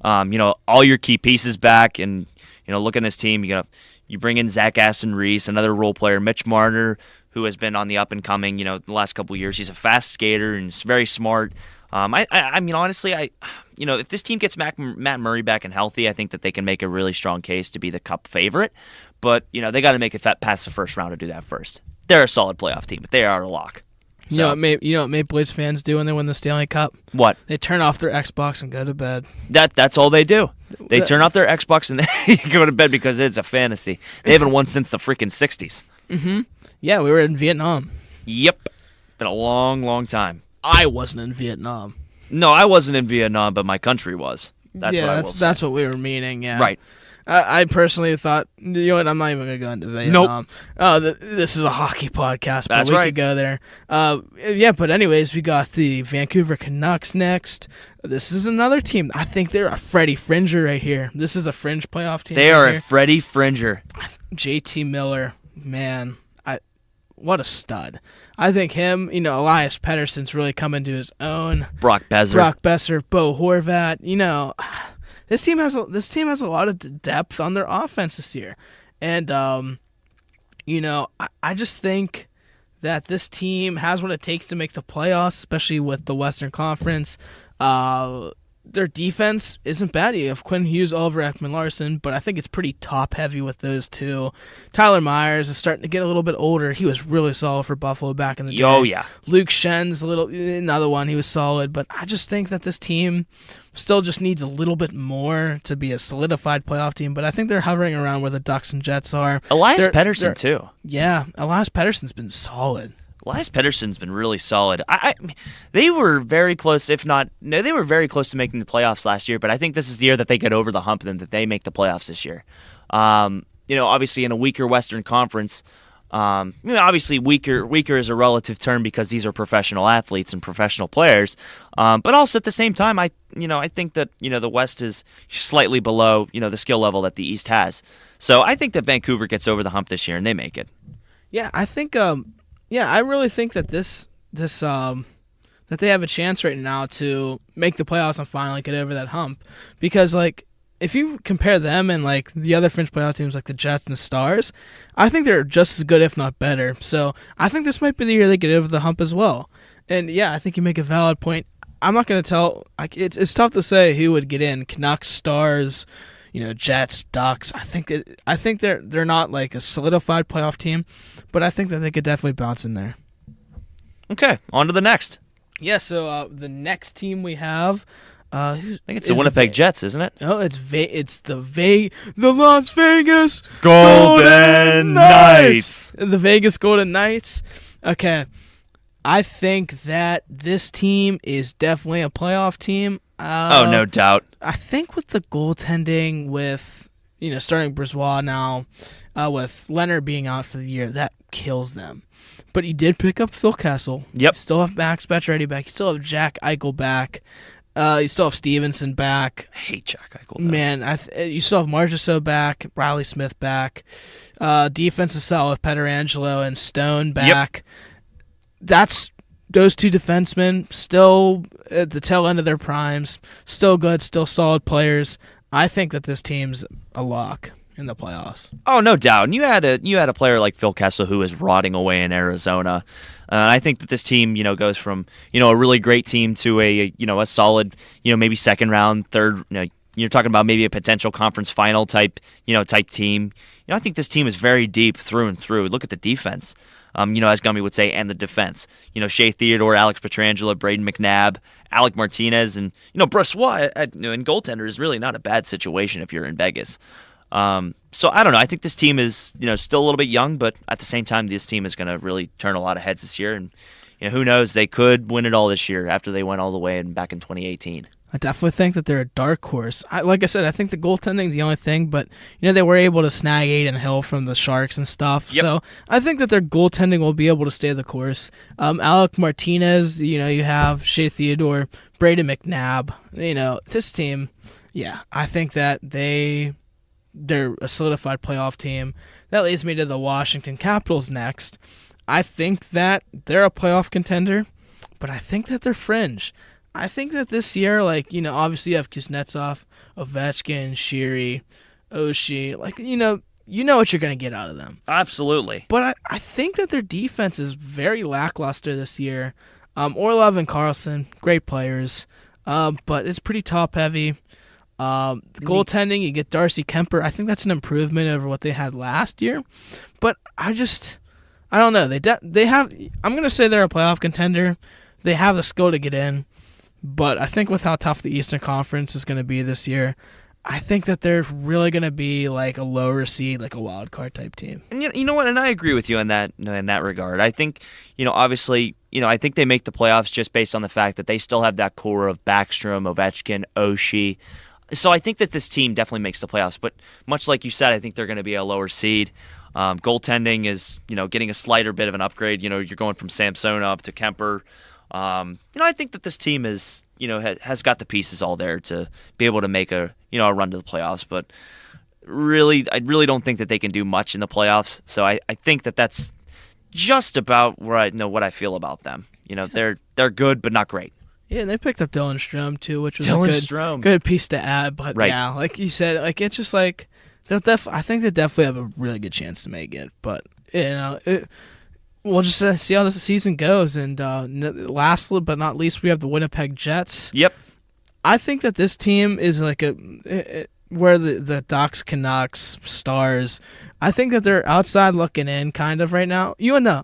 all your key pieces back, and look at this team. You bring in Zach Aston-Reese, another role player, Mitch Marner, who has been on the up and coming. The last couple of years, he's a fast skater and he's very smart. Honestly, if this team gets Matt Murray back and healthy, I think that they can make a really strong case to be the Cup favorite. But they got to make it past the first round to do that first. They're a solid playoff team, but they are a lock. So. You know what Maple Leafs fans do when they win the Stanley Cup? What? They turn off their Xbox and go to bed. That's all they do. They turn off their Xbox and they go to bed because it's a fantasy. They haven't won since the freaking 60s. Mm-hmm. Yeah, we were in Vietnam. Yep. Been a long, long time. I wasn't in Vietnam. No, I wasn't in Vietnam, but my country was. That's what we were meaning, yeah. Right. I personally thought, I'm not even going to go into Vietnam. Nope. This is a hockey podcast, but we could go there. But anyways, we got the Vancouver Canucks next. This is another team. I think they're a Freddie Fringer right here. This is a fringe playoff team. They are a Freddie Fringer. JT Miller, man, what a stud. I think him, Elias Pettersson's really coming to his own. Brock Besser, Bo Horvat, This team has a lot of depth on their offense this year, and I just think that this team has what it takes to make the playoffs, especially with the Western Conference. Their defense isn't bad. You have Quinn Hughes, Oliver Ekman-Larsson, but I think it's pretty top-heavy with those two. Tyler Myers is starting to get a little bit older. He was really solid for Buffalo back in the day. Oh, yeah. Luke Schen's another one. He was solid, but I just think that this team still just needs a little bit more to be a solidified playoff team, but I think they're hovering around where the Ducks and Jets are. Elias Pettersson, too. Yeah, Elias Pettersson's been solid. Elias Pettersson's been really solid. They were very close, they were very close to making the playoffs last year, but I think this is the year that they get over the hump and that they make the playoffs this year. Obviously in a weaker Western Conference, obviously weaker is a relative term because these are professional athletes and professional players, but also at the same time, I think that, the West is slightly below, the skill level that the East has. So I think that Vancouver gets over the hump this year and they make it. Yeah, I think, I really think that this that they have a chance right now to make the playoffs and finally get over that hump. Because, like, if you compare them and, like, the other fringe playoff teams like the Jets and the Stars, I think they're just as good, if not better. So I think this might be the year they get over the hump as well. And, yeah, I think you make a valid point. I'm not going to tell. Like, it's tough to say who would get in. Canucks, Stars, Jets, Ducks. I think they're not, like, a solidified playoff team, but I think that they could definitely bounce in there. Okay, on to the next. Yeah, so the next team we have, I think it's the Winnipeg Jets, isn't it? No, it's the Las Vegas Golden Knights. The Vegas Golden Knights. Okay, I think that this team is definitely a playoff team. No doubt. I think with the goaltending, with starting Brisebois now, with Leonard being out for the year, that kills them. But you did pick up Phil Kessel. Yep. You still have Max Pacioretty back. You still have Jack Eichel back. You still have Stevenson back. I hate Jack Eichel, though. Man, you still have Marchessault back. Riley Smith back. Defense is solid with Pietrangelo and Stone back. Yep. That's those two defensemen still at the tail end of their primes. Still good, still solid players. I think that this team's a lock in the playoffs. Oh, no doubt. And you had a player like Phil Kessel who is rotting away in Arizona. I think that this team, goes from a really great team to a solid, maybe second round, third. You're talking about maybe a potential conference final type team. I think this team is very deep through and through. Look at the defense. As Gummy would say, and the defense. Shea Theodore, Alex Pietrangelo, Braden McNabb, Alec Martinez, and Brisebois in goaltender is really not a bad situation if you're in Vegas. So I don't know. I think this team is, still a little bit young, but at the same time, this team is going to really turn a lot of heads this year. And who knows? They could win it all this year after they went all the way back in 2018. I definitely think that they're a dark horse. Like I said, I think the goaltending is the only thing, but they were able to snag Aiden Hill from the Sharks and stuff. Yep. So I think that their goaltending will be able to stay the course. Alec Martinez, you have Shea Theodore, Braden McNabb. This team, yeah, I think that they're a solidified playoff team. That leads me to the Washington Capitals next. I think that they're a playoff contender, but I think that they're fringe. I think that this year, obviously you have Kuznetsov, Ovechkin, Sheary, Oshie. You know what you're going to get out of them. Absolutely. But I think that their defense is very lackluster this year. Orlov and Carlson, great players, but it's pretty top-heavy. The goaltending, you get Darcy Kemper. I think that's an improvement over what they had last year. But I don't know. They have. I'm going to say they're a playoff contender. They have the skill to get in. But I think with how tough the Eastern Conference is going to be this year, I think that they're really going to be like a lower seed, like a wild card type team. And you know what? And I agree with you in that regard. I think, obviously, I think they make the playoffs just based on the fact that they still have that core of Backstrom, Ovechkin, Oshie. So I think that this team definitely makes the playoffs. But much like you said, I think they're going to be a lower seed. Goaltending is, getting a slighter bit of an upgrade. You're going from Samsonov to Kemper. I think that this team is, has got the pieces all there to be able to make a run to the playoffs. But really, I really don't think that they can do much in the playoffs. So I think that that's just about where I know what I feel about them. They're good, but not great. Yeah, and they picked up Dylan Strome too, which was a good piece to add. But right. Yeah, like you said, it's just like I think they definitely have a really good chance to make it. But we'll just see how this season goes. And last but not least, we have the Winnipeg Jets. Yep. I think that this team is like where the Ducks, Canucks, Stars. I think that they're outside looking in, kind of right now.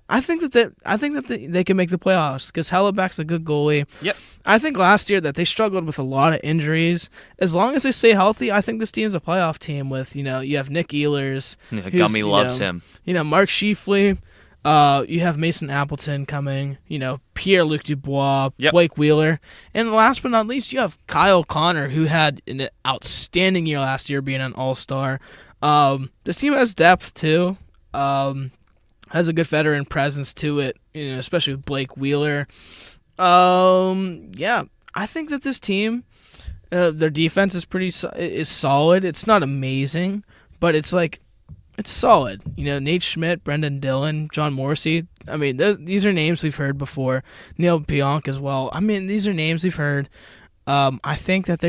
I think that they can make the playoffs because Hellebuck's a good goalie. Yep. I think last year that they struggled with a lot of injuries. As long as they stay healthy, I think this team's a playoff team. With you have Nick Ehlers, Gummy loves him. Mark Scheifele. You have Mason Appleton coming, Pierre-Luc Dubois, yep. Blake Wheeler, and last but not least, you have Kyle Connor, who had an outstanding year last year being an all-star. This team has depth, too, has a good veteran presence to it, especially with Blake Wheeler. Yeah, I think that this team, their defense is solid. It's not amazing, but it's like it's solid. Nate Schmidt, Brendan Dillon, John Morrissey. I mean, these are names we've heard before. Neil Pionk as well. I mean, these are names we've heard. I think that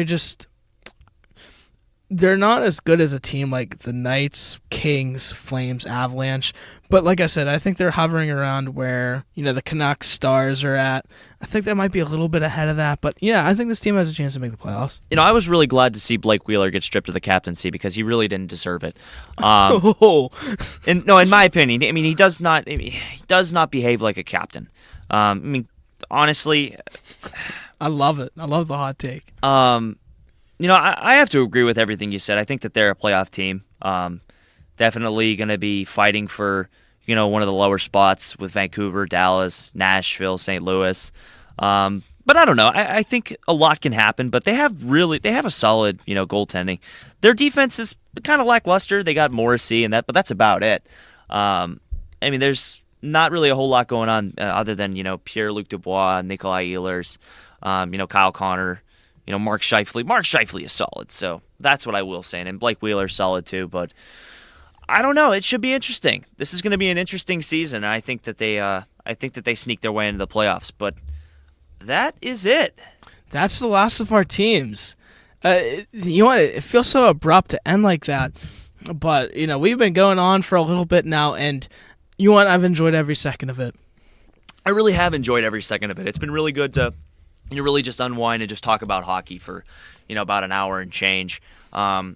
they're not as good as a team like the Knights, Kings, Flames, Avalanche. But like I said, I think they're hovering around where, the Canucks, Stars are at. I think that might be a little bit ahead of that. But yeah, I think this team has a chance to make the playoffs. I was really glad to see Blake Wheeler get stripped of the captaincy because he really didn't deserve it. In my opinion, I mean, he does not behave like a captain. I mean, honestly, I love it. I love the hot take. I have to agree with everything you said. I think that they're a playoff team. Definitely going to be fighting for, one of the lower spots with Vancouver, Dallas, Nashville, St. Louis. But I don't know. I think a lot can happen, but they have a solid, goaltending. Their defense is kind of lackluster. They got Morrissey but that's about it. I mean, there's not really a whole lot going on other than, Pierre-Luc Dubois, Nikolai Ehlers, Kyle Connor, Mark Scheifele. Mark Scheifele is solid, so that's what I will say. And Blake Wheeler's solid too, but I don't know. It should be interesting. This is going to be an interesting season, and I think that they sneak their way into the playoffs. But that is it. That's the last of our teams. It feels so abrupt to end like that, but we've been going on for a little bit now, and I've enjoyed every second of it. I really have enjoyed every second of it. It's been really good to really just unwind and just talk about hockey for about an hour and change. I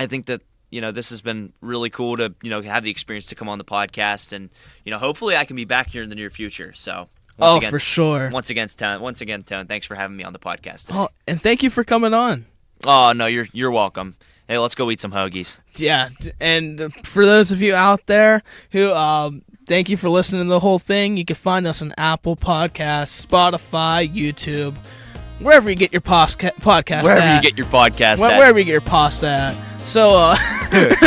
think that this has been really cool to have the experience to come on the podcast, and hopefully I can be back here in the near future. So again, for sure. Once again, Tone, thanks for having me on the podcast today. Oh, and thank you for coming on. Oh no, you're welcome. Hey, let's go eat some hoagies. Yeah, and for those of you out there who thank you for listening to the whole thing. You can find us on Apple Podcasts, Spotify, YouTube, wherever you get your podcast. Wherever you get your podcast. Wherever you get your pasta at. So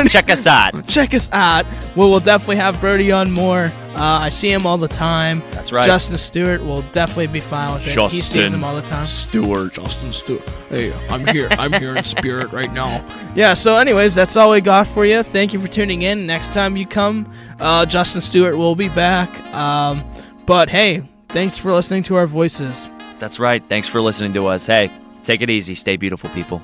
check us out. Check us out. We'll definitely have Brody on more. I see him all the time. That's right. Justin Stewart will definitely be fine with it. He sees him all the time. Justin Stewart. Hey, I'm here. I'm here in spirit right now. Yeah, so anyways, that's all we got for you. Thank you for tuning in. Next time you come, Justin Stewart will be back. But hey, thanks for listening to our voices. That's right. Thanks for listening to us. Hey, take it easy. Stay beautiful, people.